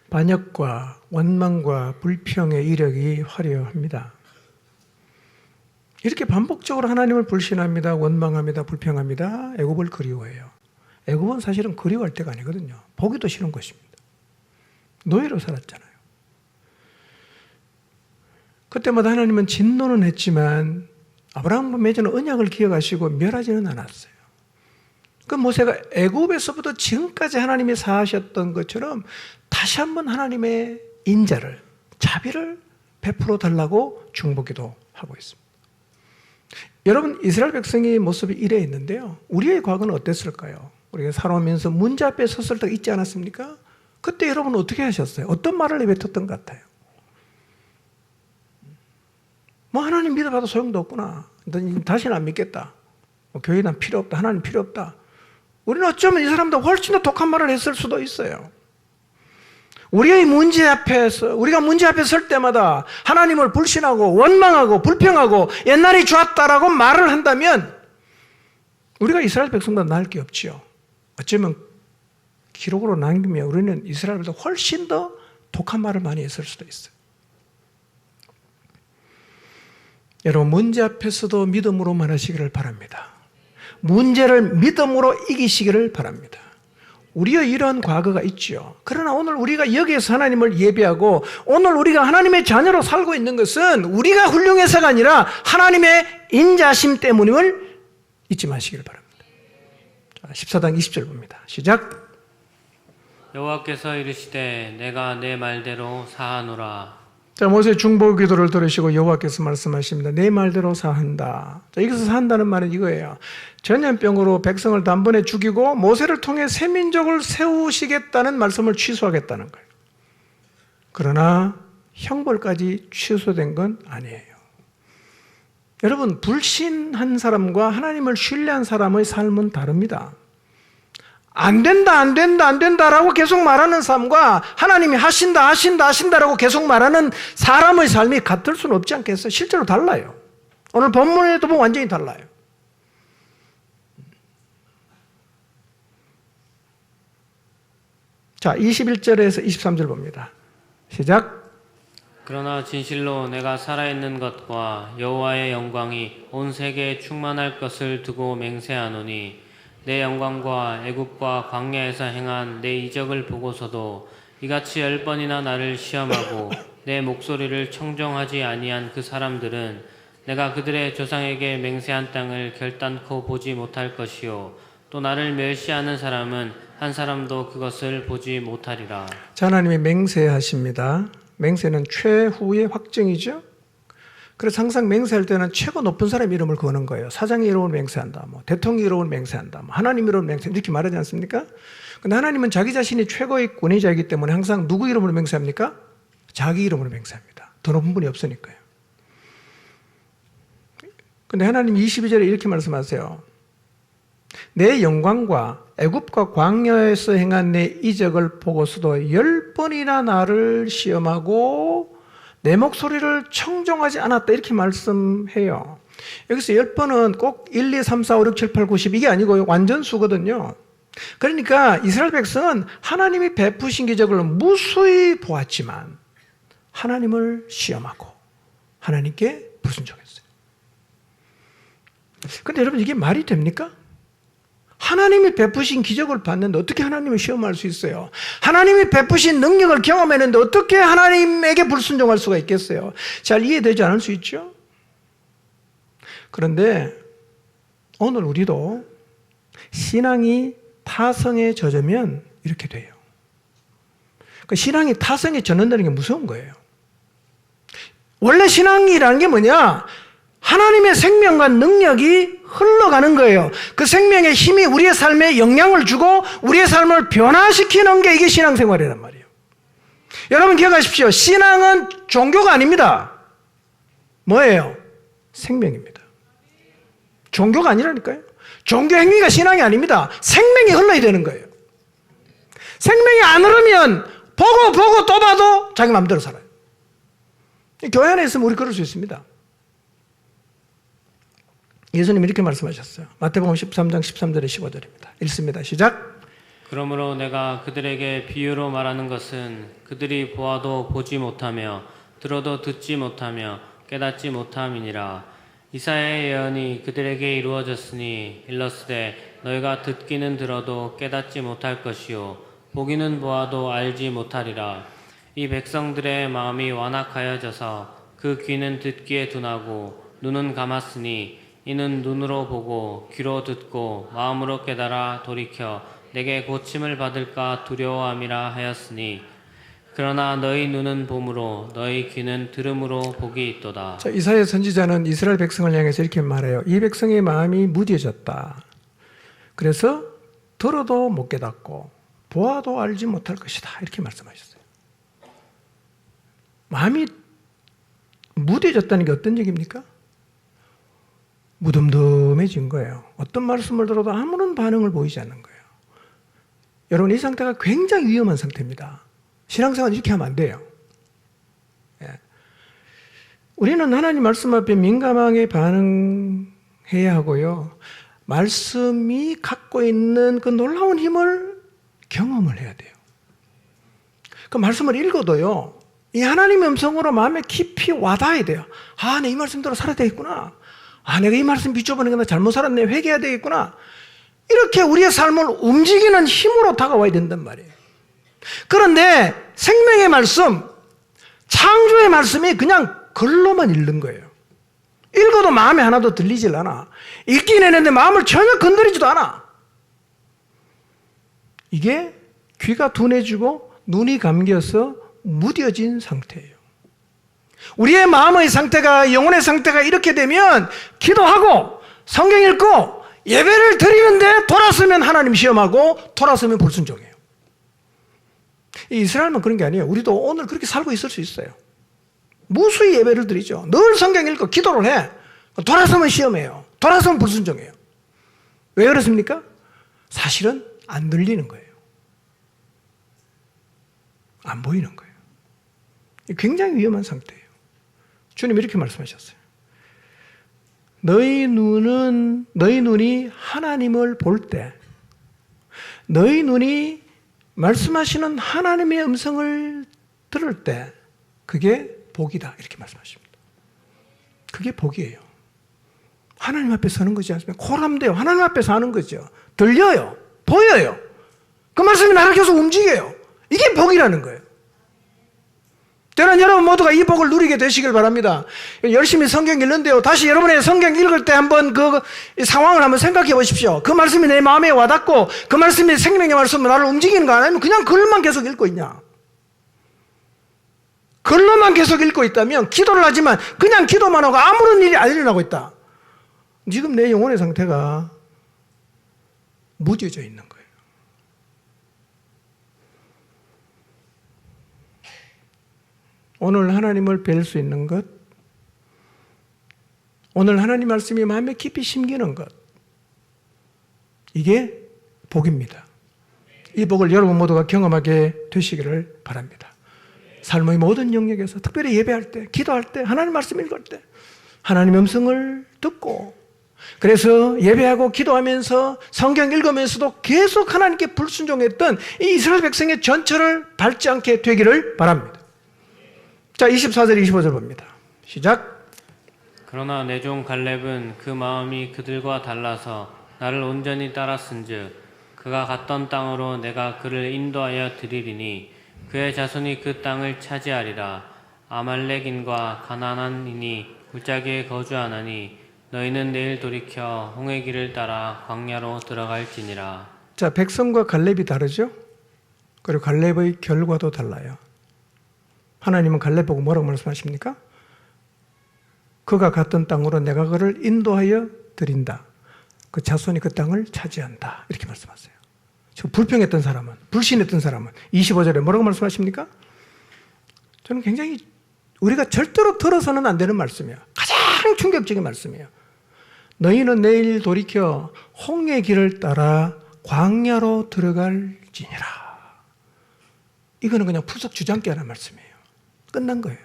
반역과 원망과 불평의 이력이 화려합니다. 이렇게 반복적으로 하나님을 불신합니다. 원망합니다. 불평합니다. 애굽을 그리워해요. 애굽은 사실은 그리워할 때가 아니거든요. 보기도 싫은 것입니다. 노예로 살았잖아요. 그때마다 하나님은 진노는 했지만 아브라함과 맺은 언약을 기억하시고 멸하지는 않았어요. 그 모세가 애굽에서부터 지금까지 하나님이 사하셨던 것처럼 다시 한번 하나님의 인자를, 자비를 베풀어 달라고 중보기도 하고 있습니다. 여러분, 이스라엘 백성의 모습이 이래 있는데요. 우리의 과거는 어땠을까요? 우리가 살아오면서 문제 앞에 섰을 때가 있지 않았습니까? 그때 여러분은 어떻게 하셨어요? 어떤 말을 내뱉었던 것 같아요? 뭐 하나님 믿어봐도 소용도 없구나. 다시는 안 믿겠다. 뭐 교회 난 필요 없다. 하나님 필요 없다. 우리는 어쩌면 이 사람보다 훨씬 더 독한 말을 했을 수도 있어요. 우리의 문제 앞에서, 우리가 문제 앞에 설 때마다 하나님을 불신하고 원망하고 불평하고 옛날이 좋았다라고 말을 한다면 우리가 이스라엘 백성보다 나을 게 없지요. 어쩌면 기록으로 남기면 우리는 이스라엘보다 훨씬 더 독한 말을 많이 했을 수도 있어요. 여러분, 문제 앞에서도 믿음으로 말하시기를 바랍니다. 문제를 믿음으로 이기시기를 바랍니다. 우리의 이런 과거가 있죠. 그러나 오늘 우리가 여기에서 하나님을 예배하고 오늘 우리가 하나님의 자녀로 살고 있는 것은 우리가 훌륭해서가 아니라 하나님의 인자심 때문임을 잊지 마시기를 바랍니다. 14장 20절 봅니다. 시작. 여호와께서 이르시되 내가 내 말대로 사하노라. 자, 모세 중보 기도를 들으시고 여호와께서 말씀하십니다. 내 말대로 사한다. 자, 여기서 사한다는 말은 이거예요. 전염병으로 백성을 단번에 죽이고 모세를 통해 새 민족을 세우시겠다는 말씀을 취소하겠다는 거예요. 그러나 형벌까지 취소된 건 아니에요. 여러분, 불신한 사람과 하나님을 신뢰한 사람의 삶은 다릅니다. 안 된다, 안 된다, 안 된다라고 계속 말하는 삶과 하나님이 하신다, 하신다, 하신다라고 계속 말하는 사람의 삶이 같을 수는 없지 않겠어요? 실제로 달라요. 오늘 본문에도 보면 완전히 달라요. 자, 21절에서 23절 봅니다. 시작. 그러나 진실로 내가 살아있는 것과 여호와의 영광이 온 세계에 충만할 것을 두고 맹세하노니 내 영광과 애굽과 광야에서 행한 내 이적을 보고서도 이같이 10번이나 나를 시험하고 내 목소리를 청정하지 아니한 그 사람들은 내가 그들의 조상에게 맹세한 땅을 결단코 보지 못할 것이요 또 나를 멸시하는 사람은 한 사람도 그것을 보지 못하리라. 자, 하나님이 맹세하십니다. 맹세는 최후의 확정이죠. 그래서 항상 맹세할 때는 최고 높은 사람 이름을 거는 거예요. 사장의 이름을 맹세한다, 뭐 대통령 이름을 맹세한다, 뭐 하나님 이름을 맹세한다, 이렇게 말하지 않습니까? 근데 하나님은 자기 자신이 최고의 권위자이기 때문에 항상 누구 이름으로 맹세합니까? 자기 이름으로 맹세합니다. 더 높은 분이 없으니까요. 근데 하나님 22절에 이렇게 말씀하세요. 내 영광과 애굽과 광야에서 행한 내 이적을 보고서도 10번이나 나를 시험하고 내 목소리를 청정하지 않았다, 이렇게 말씀해요. 여기서 10번은 꼭 1, 2, 3, 4, 5, 6, 7, 8, 9, 10 이게 아니고 완전수거든요. 그러니까 이스라엘 백성은 하나님이 베푸신 기적을 무수히 보았지만 하나님을 시험하고 하나님께 불순종했어요. 그런데 여러분, 이게 말이 됩니까? 하나님이 베푸신 기적을 봤는데 어떻게 하나님을 시험할 수 있어요? 하나님이 베푸신 능력을 경험했는데 어떻게 하나님에게 불순종할 수가 있겠어요? 잘 이해되지 않을 수 있죠? 그런데 오늘 우리도 신앙이 타성에 젖으면 이렇게 돼요. 그 신앙이 타성에 젖는다는 게 무서운 거예요. 원래 신앙이라는 게 뭐냐? 하나님의 생명과 능력이 흘러가는 거예요. 그 생명의 힘이 우리의 삶에 영향을 주고 우리의 삶을 변화시키는 게 이게 신앙생활이란 말이에요. 여러분 기억하십시오. 신앙은 종교가 아닙니다. 뭐예요? 생명입니다. 종교가 아니라니까요. 종교 행위가 신앙이 아닙니다. 생명이 흘러야 되는 거예요. 생명이 안 흐르면 보고 또 봐도 자기 마음대로 살아요. 교회 안에 있으면 우리 그럴 수 있습니다. 예수님이 이렇게 말씀하셨어요. 마태복음 13장 13절에 15절입니다. 읽습니다. 시작. 그러므로 내가 그들에게 비유로 말하는 것은 그들이 보아도 보지 못하며 들어도 듣지 못하며 깨닫지 못함이니라. 이사야의 예언이 그들에게 이루어졌으니 일러스되 너희가 듣기는 들어도 깨닫지 못할 것이요 보기는 보아도 알지 못하리라. 이 백성들의 마음이 완악하여져서 그 귀는 듣기에 둔하고 눈은 감았으니 이는 눈으로 보고 귀로 듣고 마음으로 깨달아 돌이켜 내게 고침을 받을까 두려워함이라 하였으니 그러나 너희 눈은 봄으로 너희 귀는 들음으로 복이 있도다. 자, 이사야 선지자는 이스라엘 백성을 향해서 이렇게 말해요. 이 백성의 마음이 무뎌졌다. 그래서 들어도 못 깨닫고 보아도 알지 못할 것이다. 이렇게 말씀하셨어요. 마음이 무뎌졌다는 게 어떤 얘기입니까? 무덤덤해진 거예요. 어떤 말씀을 들어도 아무런 반응을 보이지 않는 거예요. 여러분 이 상태가 굉장히 위험한 상태입니다. 신앙생활 이렇게 하면 안 돼요. 예. 우리는 하나님 말씀 앞에 민감하게 반응해야 하고요. 말씀이 갖고 있는 그 놀라운 힘을 경험을 해야 돼요. 그 말씀을 읽어도요. 이 하나님의 음성으로 마음에 깊이 와닿아야 돼요. 아, 내 이 말씀대로 살아야 되겠구나. 아, 내가 이 말씀 비춰보는 게 나 잘못 살았네. 회개해야 되겠구나. 이렇게 우리의 삶을 움직이는 힘으로 다가와야 된단 말이에요. 그런데 생명의 말씀, 창조의 말씀이 그냥 글로만 읽는 거예요. 읽어도 마음에 하나도 들리질 않아. 읽긴 했는데 마음을 전혀 건드리지도 않아. 이게 귀가 둔해지고 눈이 감겨서 무뎌진 상태예요. 우리의 마음의 상태가, 영혼의 상태가 이렇게 되면 기도하고 성경 읽고 예배를 드리는데 돌아서면 하나님 시험하고 돌아서면 불순종해요. 이스라엘만 그런 게 아니에요. 우리도 오늘 그렇게 살고 있을 수 있어요. 무수히 예배를 드리죠. 늘 성경 읽고 기도를 해. 돌아서면 시험해요. 돌아서면 불순종해요. 왜 그렇습니까? 사실은 안 들리는 거예요. 안 보이는 거예요. 굉장히 위험한 상태예요. 주님 이렇게 말씀하셨어요. 너희 눈이 하나님을 볼 때, 너희 눈이 말씀하시는 하나님의 음성을 들을 때, 그게 복이다. 이렇게 말씀하십니다. 그게 복이에요. 하나님 앞에 서는 거지 않습니까? 코람돼요. 하나님 앞에 사는 거죠. 들려요. 보여요. 그 말씀이 나를 계속 움직여요. 이게 복이라는 거예요. 저는 여러분 모두가 이 복을 누리게 되시길 바랍니다. 열심히 성경 읽는데요. 다시 여러분의 성경 읽을 때 한번 그 상황을 한번 생각해 보십시오. 그 말씀이 내 마음에 와닿고 그 말씀이 생명의 말씀으로 나를 움직이는 거 아니면 그냥 글만 계속 읽고 있냐? 글로만 계속 읽고 있다면 기도를 하지만 그냥 기도만 하고 아무런 일이 안 일어나고 있다. 지금 내 영혼의 상태가 무뎌져 있는 거예요. 오늘 하나님을 뵐 수 있는 것, 오늘 하나님 말씀이 마음에 깊이 심기는 것, 이게 복입니다. 이 복을 여러분 모두가 경험하게 되시기를 바랍니다. 삶의 모든 영역에서 특별히 예배할 때, 기도할 때, 하나님 말씀 읽을 때 하나님의 음성을 듣고, 그래서 예배하고 기도하면서 성경 읽으면서도 계속 하나님께 불순종했던 이 이스라엘 백성의 전철을 밟지 않게 되기를 바랍니다. 자, 24절 25절 봅니다. 시작. 그러나 내 종 갈렙은 그 마음이 그들과 달라서 나를 온전히 따랐은즉 그가 갔던 땅으로 내가 그를 인도하여 드리리니 그의 자손이 그 땅을 차지하리라. 아말렉인과 가나안인이 골짜기에 거주하나니 너희는 내일 돌이켜 홍해 길을 따라 광야로 들어갈지니라. 자, 백성과 갈렙이 다르죠? 그리고 갈렙의 결과도 달라요. 하나님은 갈렙 보고 뭐라고 말씀하십니까? 그가 갔던 땅으로 내가 그를 인도하여 드린다. 그 자손이 그 땅을 차지한다. 이렇게 말씀하세요. 저 불평했던 사람은, 불신했던 사람은 25절에 뭐라고 말씀하십니까? 저는 굉장히 우리가 절대로 들어서는 안 되는 말씀이에요. 가장 충격적인 말씀이에요. 너희는 내일 돌이켜 홍해 길을 따라 광야로 들어갈지니라. 이거는 그냥 푸석 주장기 하는 말씀이에요. 끝난 거예요.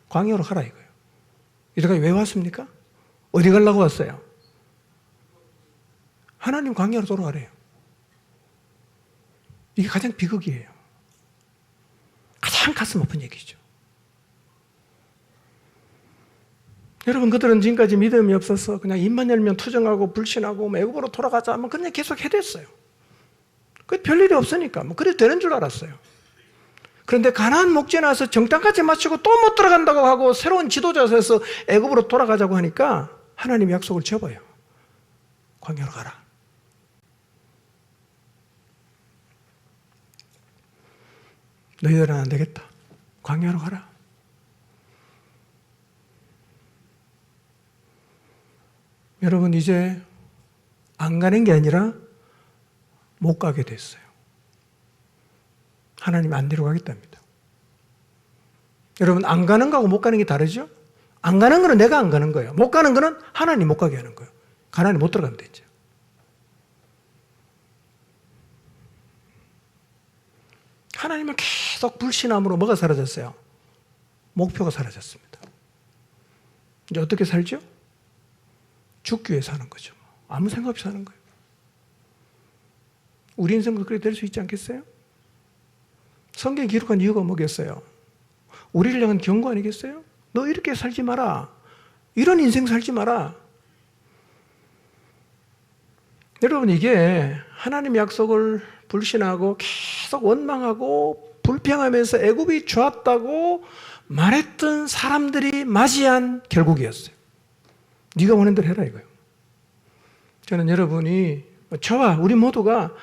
광야로 가라 이거예요. 이때까지 왜 왔습니까? 어디 가려고 왔어요? 하나님 광야로 돌아가래요. 이게 가장 비극이에요. 가장 가슴 아픈 얘기죠. 여러분, 그들은 지금까지 믿음이 없어서 그냥 입만 열면 투정하고 불신하고 애굽으로 돌아가자 하면 그냥 계속 해댔어요. 그 별일이 없으니까 뭐 그래도 되는 줄 알았어요. 그런데 가나안 목전에 와서 정탐까지 마치고 또 못 들어간다고 하고 새로운 지도자에서 애굽으로 돌아가자고 하니까 하나님이 약속을 접어요. 광야로 가라. 너희들은 안 되겠다. 광야로 가라. 여러분, 이제 안 가는 게 아니라 못 가게 됐어요. 하나님 안 데려가겠답니다. 여러분, 안 가는 거하고 못 가는 게 다르죠? 안 가는 거는 내가 안 가는 거예요. 못 가는 거는 하나님 못 가게 하는 거예요. 가나안에 못 들어가면 되죠. 하나님은 계속 불신함으로 뭐가 사라졌어요? 목표가 사라졌습니다. 이제 어떻게 살죠? 죽기 위해 사는 거죠. 아무 생각 없이 사는 거예요. 우리 인생도 그렇게 될 수 있지 않겠어요? 성경이 기록한 이유가 뭐겠어요? 우리를 향한 경고 아니겠어요? 너 이렇게 살지 마라. 이런 인생 살지 마라. 여러분, 이게 하나님의 약속을 불신하고 계속 원망하고 불평하면서 애굽이 좋았다고 말했던 사람들이 맞이한 결국이었어요. 네가 원하는 대로 해라 이거예요. 저는 여러분이, 저와 우리 모두가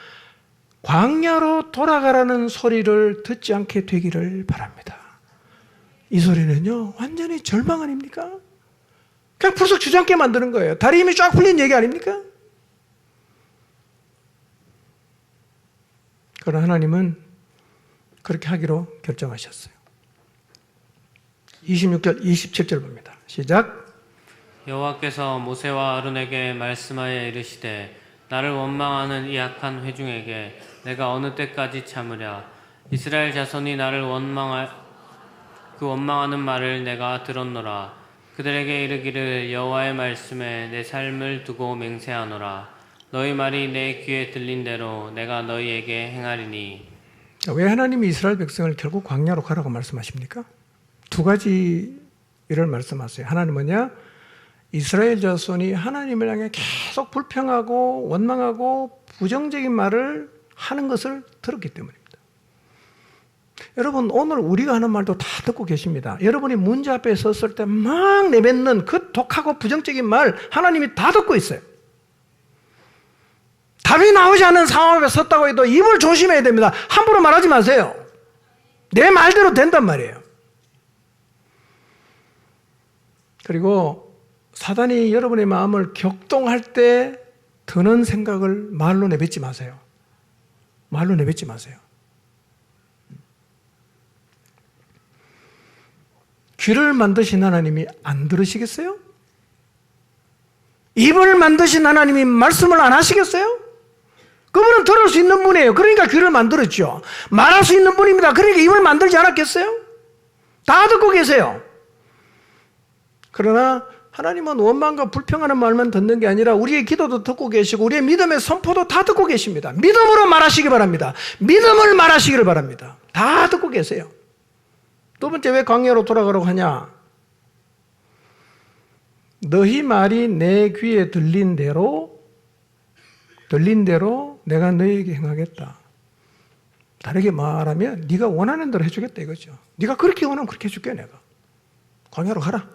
광야로 돌아가라는 소리를 듣지 않게 되기를 바랍니다. 이 소리는요, 완전히 절망 아닙니까? 그냥 불쑥 주저앉게 만드는 거예요. 다리 힘이 쫙 풀린 얘기 아닙니까? 그러나 하나님은 그렇게 하기로 결정하셨어요. 26절, 27절 봅니다. 시작. 여호와께서 모세와 아론에게 말씀하여 이르시되 나를 원망하는 이 악한 회중에게 내가 어느 때까지 참으랴. 이스라엘 자손이 나를 원망하는 말을 내가 들었노라. 그들에게 이르기를 여호와의 말씀에 내 삶을 두고 맹세하노라. 너희 말이 내 귀에 들린 대로 내가 너희에게 행하리니. 왜 하나님이 이스라엘 백성을 결국 광야로 가라고 말씀하십니까? 두 가지 일을 말씀하세요. 하나는 뭐냐? 이스라엘 자손이 하나님을 향해 계속 불평하고 원망하고 부정적인 말을 하는 것을 들었기 때문입니다. 여러분, 오늘 우리가 하는 말도 다 듣고 계십니다. 여러분이 문제 앞에 섰을 때 막 내뱉는 그 독하고 부정적인 말 하나님이 다 듣고 있어요. 답이 나오지 않는 상황 앞에 섰다고 해도 입을 조심해야 됩니다. 함부로 말하지 마세요. 내 말대로 된단 말이에요. 그리고 사단이 여러분의 마음을 격동할 때 드는 생각을 말로 내뱉지 마세요. 말로 내뱉지 마세요. 귀를 만드신 하나님이 안 들으시겠어요? 입을 만드신 하나님이 말씀을 안 하시겠어요? 그분은 들을 수 있는 분이에요. 그러니까 귀를 만들었죠. 말할 수 있는 분입니다. 그러니까 입을 만들지 않았겠어요? 다 듣고 계세요. 그러나 하나님은 원망과 불평하는 말만 듣는 게 아니라 우리의 기도도 듣고 계시고 우리의 믿음의 선포도 다 듣고 계십니다. 믿음으로 말하시기 바랍니다. 믿음을 말하시기를 바랍니다. 다 듣고 계세요. 두 번째, 왜 광야로 돌아가라고 하냐? 너희 말이 내 귀에 들린 대로 내가 너희에게 행하겠다. 다르게 말하면 네가 원하는 대로 해주겠다 이거죠. 네가 그렇게 원하면 그렇게 해줄게 내가. 광야로 가라.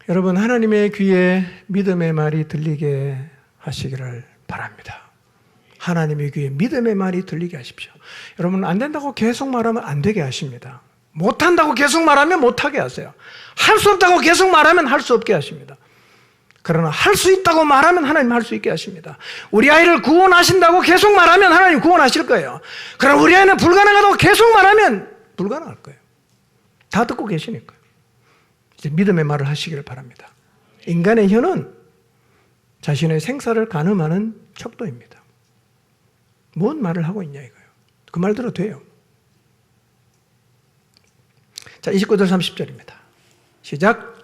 여러분, 하나님의 귀에 믿음의 말이 들리게 하시기를 바랍니다. 하나님의 귀에 믿음의 말이 들리게 하십시오. 여러분, 안 된다고 계속 말하면 안 되게 하십니다. 못한다고 계속 말하면 못하게 하세요. 할 수 없다고 계속 말하면 할 수 없게 하십니다. 그러나 할 수 있다고 말하면 하나님 할 수 있게 하십니다. 우리 아이를 구원하신다고 계속 말하면 하나님 구원하실 거예요. 그럼 우리 아이는 불가능하다고 계속 말하면 불가능할 거예요. 다 듣고 계시니까요. 이제 믿음의 말을 하시기를 바랍니다. 인간의 혀는 자신의 생사를 가늠하는 척도입니다. 뭔 말을 하고 있냐 이거예요. 그 말대로 돼요. 자, 29절 30절입니다. 시작.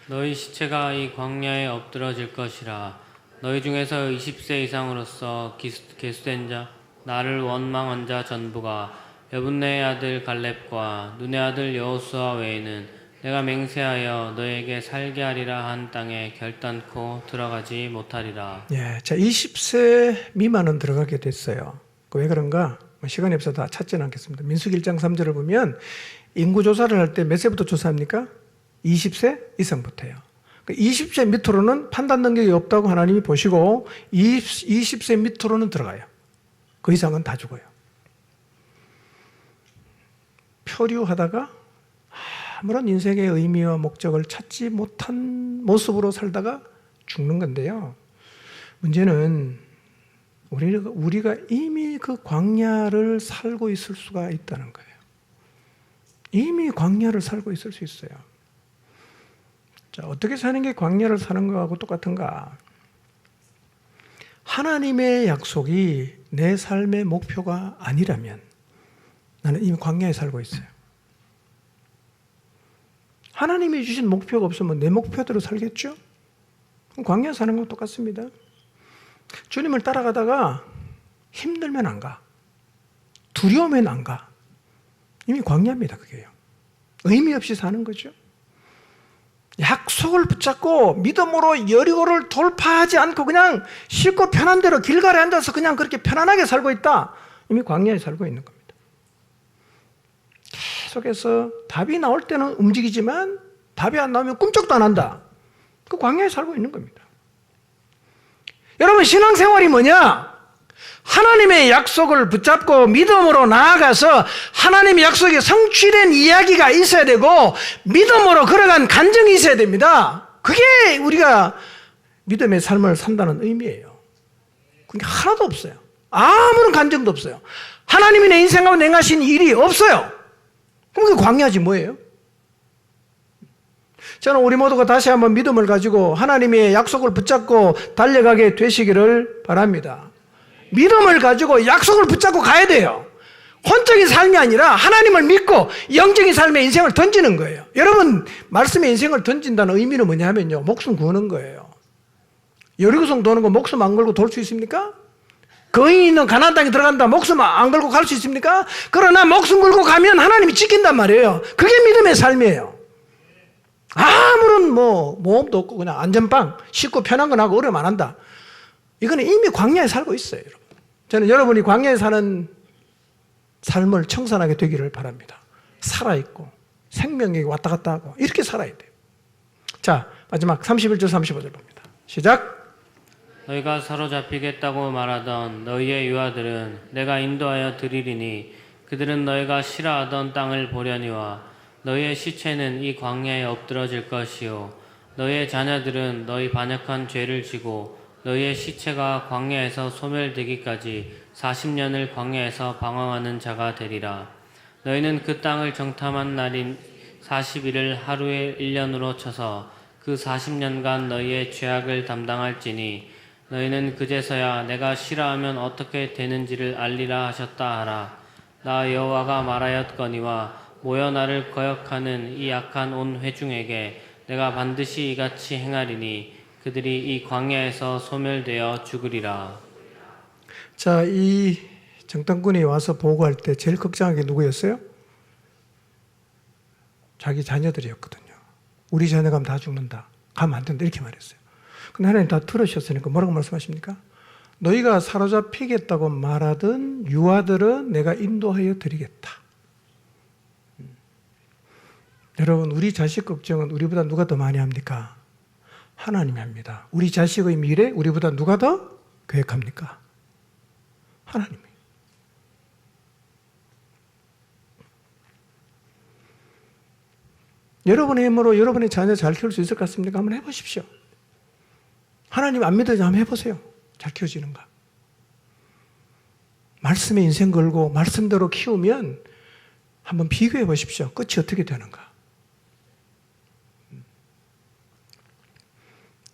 너희 시체가 이 광야에 엎드러질 것이라. 너희 중에서 20세 이상으로서 계수된 자, 나를 원망한 자 전부가 여분네의 아들 갈렙과 눈의 아들 여호수아 외에는 내가 맹세하여 너에게 살게 하리라 한 땅에 결단코 들어가지 못하리라. 예, 자, 20세 미만은 들어가게 됐어요. 왜 그런가? 시간이 없어서 다 찾지는 않겠습니다. 민수기 1장 3절을 보면 인구 조사를 할 때 몇 세부터 조사합니까? 20세 이상부터요. 20세 밑으로는 판단 능력이 없다고 하나님이 보시고 20세 밑으로는 들어가요. 그 이상은 다 죽어요. 표류하다가 아무런 인생의 의미와 목적을 찾지 못한 모습으로 살다가 죽는 건데요. 문제는 우리가 이미 그 광야를 살고 있을 수가 있다는 거예요. 이미 광야를 살고 있을 수 있어요. 자, 어떻게 사는 게 광야를 사는 거하고 똑같은가? 하나님의 약속이 내 삶의 목표가 아니라면 나는 이미 광야에 살고 있어요. 하나님이 주신 목표가 없으면 내 목표대로 살겠죠? 광야에 사는 건 똑같습니다. 주님을 따라가다가 힘들면 안 가. 두려우면 안 가. 이미 광야입니다, 그게요. 의미 없이 사는 거죠. 약속을 붙잡고 믿음으로 여리고를 돌파하지 않고 그냥 쉽고 편한 대로 길가에 앉아서 그냥 그렇게 편안하게 살고 있다. 이미 광야에 살고 있는 겁니다. 계속해서 답이 나올 때는 움직이지만 답이 안 나오면 꿈쩍도 안 한다. 그 광야에 살고 있는 겁니다. 여러분, 신앙생활이 뭐냐? 하나님의 약속을 붙잡고 믿음으로 나아가서 하나님의 약속이 성취된 이야기가 있어야 되고 믿음으로 걸어간 간증이 있어야 됩니다. 그게 우리가 믿음의 삶을 산다는 의미예요. 그게 하나도 없어요. 아무런 간증도 없어요. 하나님이 내 인생 가운데 행하신 일이 없어요. 그럼 그게 광야지 뭐예요? 저는 우리 모두가 다시 한번 믿음을 가지고 하나님의 약속을 붙잡고 달려가게 되시기를 바랍니다. 믿음을 가지고 약속을 붙잡고 가야 돼요. 혼적인 삶이 아니라 하나님을 믿고 영적인 삶의 인생을 던지는 거예요. 여러분, 말씀의 인생을 던진다는 의미는 뭐냐면요, 목숨 구하는 거예요. 여리고성 도는 거 목숨 안 걸고 돌 수 있습니까? 거인이 있는 가나안 땅에 들어간다 목숨 안 걸고 갈 수 있습니까? 그러나 목숨 걸고 가면 하나님이 지킨단 말이에요. 그게 믿음의 삶이에요. 아무런 모험도 없고 그냥 안전빵 쉽고 편한 건 하고 어려움 안 한다. 이거는 이미 광야에 살고 있어요, 여러분. 저는 여러분이 광야에 사는 삶을 청산하게 되기를 바랍니다. 살아있고 생명력이 왔다 갔다 하고 이렇게 살아야 돼요. 자, 마지막 31절 35절 봅니다. 시작. 너희가 사로잡히겠다고 말하던 너희의 유아들은 내가 인도하여 드리리니 그들은 너희가 싫어하던 땅을 보려니와 너희의 시체는 이 광야에 엎드러질 것이요 너희의 자녀들은 너희 반역한 죄를 지고 너희의 시체가 광야에서 소멸되기까지 40년을 광야에서 방황하는 자가 되리라. 너희는 그 땅을 정탐한 날인 40일을 하루에 1년으로 쳐서 그 40년간 너희의 죄악을 담당할지니 너희는 그제서야 내가 싫어하면 어떻게 되는지를 알리라 하셨다 하라. 나 여호와가 말하였거니와 모여 나를 거역하는 이 악한 온 회중에게 내가 반드시 이같이 행하리니 그들이 이 광야에서 소멸되어 죽으리라. 자, 이 정탐꾼이 와서 보고할 때 제일 걱정한 게 누구였어요? 자기 자녀들이었거든요. 우리 자녀 가면 다 죽는다. 가면 안 된다. 이렇게 말했어요. 근데 하나님 다 들으셨으니까 뭐라고 말씀하십니까? 너희가 사로잡히겠다고 말하던 유아들은 내가 인도하여 드리겠다. 여러분, 우리 자식 걱정은 우리보다 누가 더 많이 합니까? 하나님이 합니다. 우리 자식의 미래 우리보다 누가 더 계획합니까? 하나님이. 여러분의 힘으로 여러분의 자녀 잘 키울 수 있을 것 같습니까? 한번 해보십시오. 하나님 안 믿어도 한번 해보세요. 잘 키워지는가? 말씀에 인생 걸고 말씀대로 키우면 한번 비교해 보십시오. 끝이 어떻게 되는가?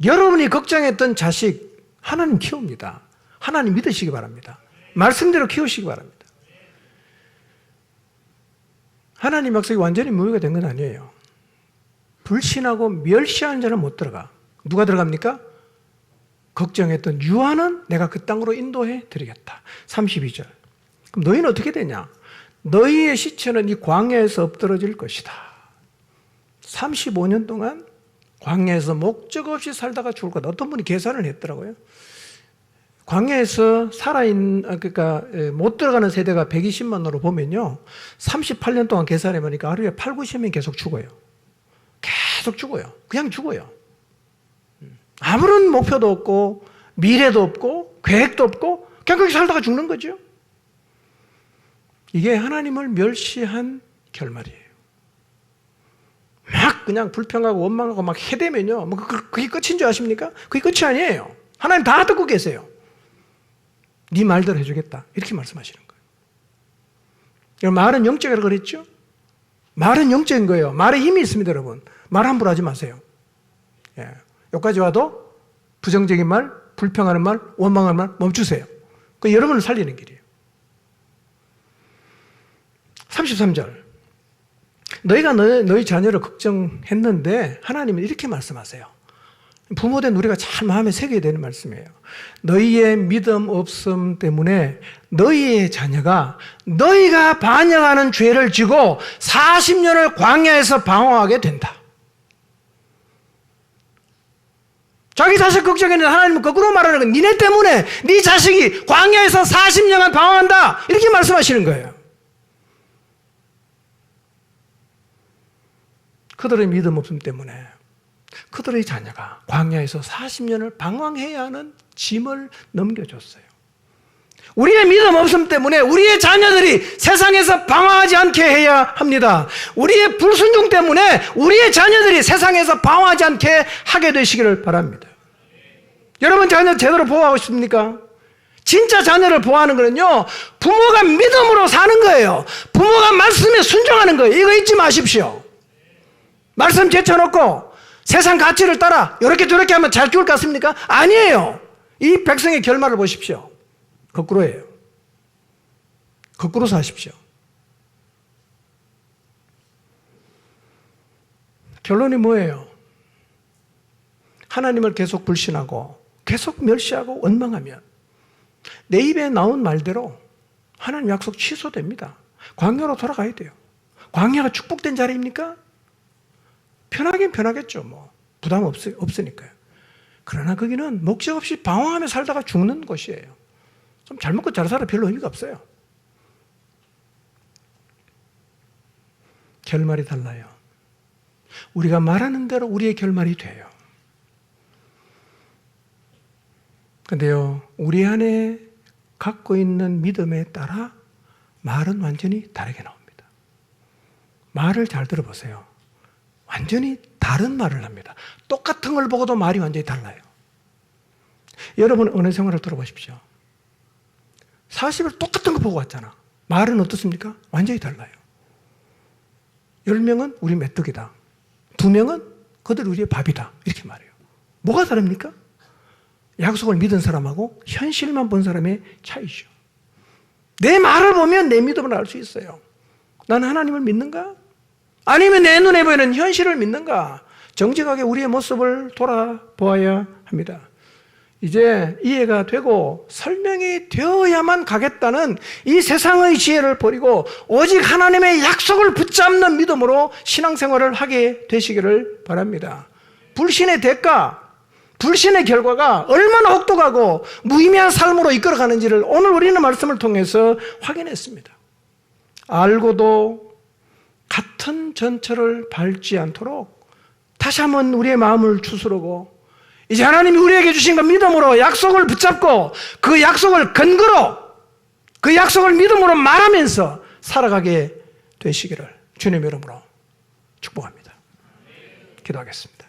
여러분이 걱정했던 자식 하나님 키웁니다. 하나님 믿으시기 바랍니다. 말씀대로 키우시기 바랍니다. 하나님 약속이 완전히 무효가 된 건 아니에요. 불신하고 멸시하는 자는 못 들어가. 누가 들어갑니까? 걱정했던 유아는 내가 그 땅으로 인도해 드리겠다. 32절. 그럼 너희는 어떻게 되냐? 너희의 시체는 이 광야에서 엎드러질 것이다. 35년 동안 광야에서 목적 없이 살다가 죽을 거다. 어떤 분이 계산을 했더라고요. 광야에서 그러니까 못 들어가는 세대가 120만으로 보면요. 38년 동안 계산해 보니까 하루에 8, 90명 계속 죽어요. 계속 죽어요. 그냥 죽어요. 아무런 목표도 없고 미래도 없고 계획도 없고 그냥 그렇게 살다가 죽는 거죠. 이게 하나님을 멸시한 결말이에요. 막 그냥 불평하고 원망하고 막 해대면요. 뭐 그게 끝인 줄 아십니까? 그게 끝이 아니에요. 하나님 다 듣고 계세요. 네 말대로 해주겠다. 이렇게 말씀하시는 거예요. 말은 영적이라고 그랬죠? 말은 영적인 거예요. 말에 힘이 있습니다, 여러분. 말 함부로 하지 마세요. 예. 여기까지 와도 부정적인 말, 불평하는 말, 원망하는 말 멈추세요. 그 여러분을 살리는 길이에요. 33절. 너희가 너희 자녀를 걱정했는데 하나님은 이렇게 말씀하세요. 부모된 우리가 잘 마음에 새겨야 되는 말씀이에요. 너희의 믿음 없음 때문에 너희의 자녀가 너희가 반영하는 죄를 지고 40년을 광야에서 방황하게 된다. 자기 자식 걱정했는데 하나님은 거꾸로 말하는 건 니네 때문에 네 자식이 광야에서 40년간 방황한다. 이렇게 말씀하시는 거예요. 그들의 믿음 없음 때문에 그들의 자녀가 광야에서 40년을 방황해야 하는 짐을 넘겨줬어요. 우리의 믿음 없음 때문에 우리의 자녀들이 세상에서 방황하지 않게 해야 합니다. 우리의 불순종 때문에 우리의 자녀들이 세상에서 방황하지 않게 하게 되시기를 바랍니다. 여러분 자녀 제대로 보호하고 싶습니까? 진짜 자녀를 보호하는 거는요, 부모가 믿음으로 사는 거예요. 부모가 말씀에 순종하는 거예요. 이거 잊지 마십시오. 말씀 제쳐놓고 세상 가치를 따라 이렇게 저렇게 하면 잘 키울 것 같습니까? 아니에요. 이 백성의 결말을 보십시오. 거꾸로예요. 거꾸로 사십시오. 결론이 뭐예요? 하나님을 계속 불신하고 계속 멸시하고 원망하면 내 입에 나온 말대로 하나님 약속 취소됩니다. 광야로 돌아가야 돼요. 광야가 축복된 자리입니까? 편하긴 편하겠죠. 뭐 부담 없으니까요. 그러나 거기는 목적 없이 방황하며 살다가 죽는 곳이에요. 좀 잘 먹고 잘 살아 별로 의미가 없어요. 결말이 달라요. 우리가 말하는 대로 우리의 결말이 돼요. 근데요, 우리 안에 갖고 있는 믿음에 따라 말은 완전히 다르게 나옵니다. 말을 잘 들어보세요. 완전히 다른 말을 합니다. 똑같은 걸 보고도 말이 완전히 달라요. 여러분 은혜 생활을 들어보십시오. 40일 똑같은 거 보고 왔잖아. 말은 어떻습니까? 완전히 달라요. 10명은 우리 메뚜기다. 2명은 그들 우리의 밥이다. 이렇게 말해요. 뭐가 다릅니까? 약속을 믿은 사람하고 현실만 본 사람의 차이죠. 내 말을 보면 내 믿음을 알 수 있어요. 나는 하나님을 믿는가? 아니면 내 눈에 보이는 현실을 믿는가? 정직하게 우리의 모습을 돌아보아야 합니다. 이제 이해가 되고 설명이 되어야만 가겠다는 이 세상의 지혜를 버리고 오직 하나님의 약속을 붙잡는 믿음으로 신앙생활을 하게 되시기를 바랍니다. 불신의 대가, 불신의 결과가 얼마나 혹독하고 무의미한 삶으로 이끌어가는지를 오늘 우리는 말씀을 통해서 확인했습니다. 알고도 같은 전철을 밟지 않도록 다시 한번 우리의 마음을 추스르고 이제 하나님이 우리에게 주신 그 믿음으로 약속을 붙잡고 그 약속을 근거로 그 약속을 믿음으로 말하면서 살아가게 되시기를 주님의 이름으로 축복합니다. 기도하겠습니다.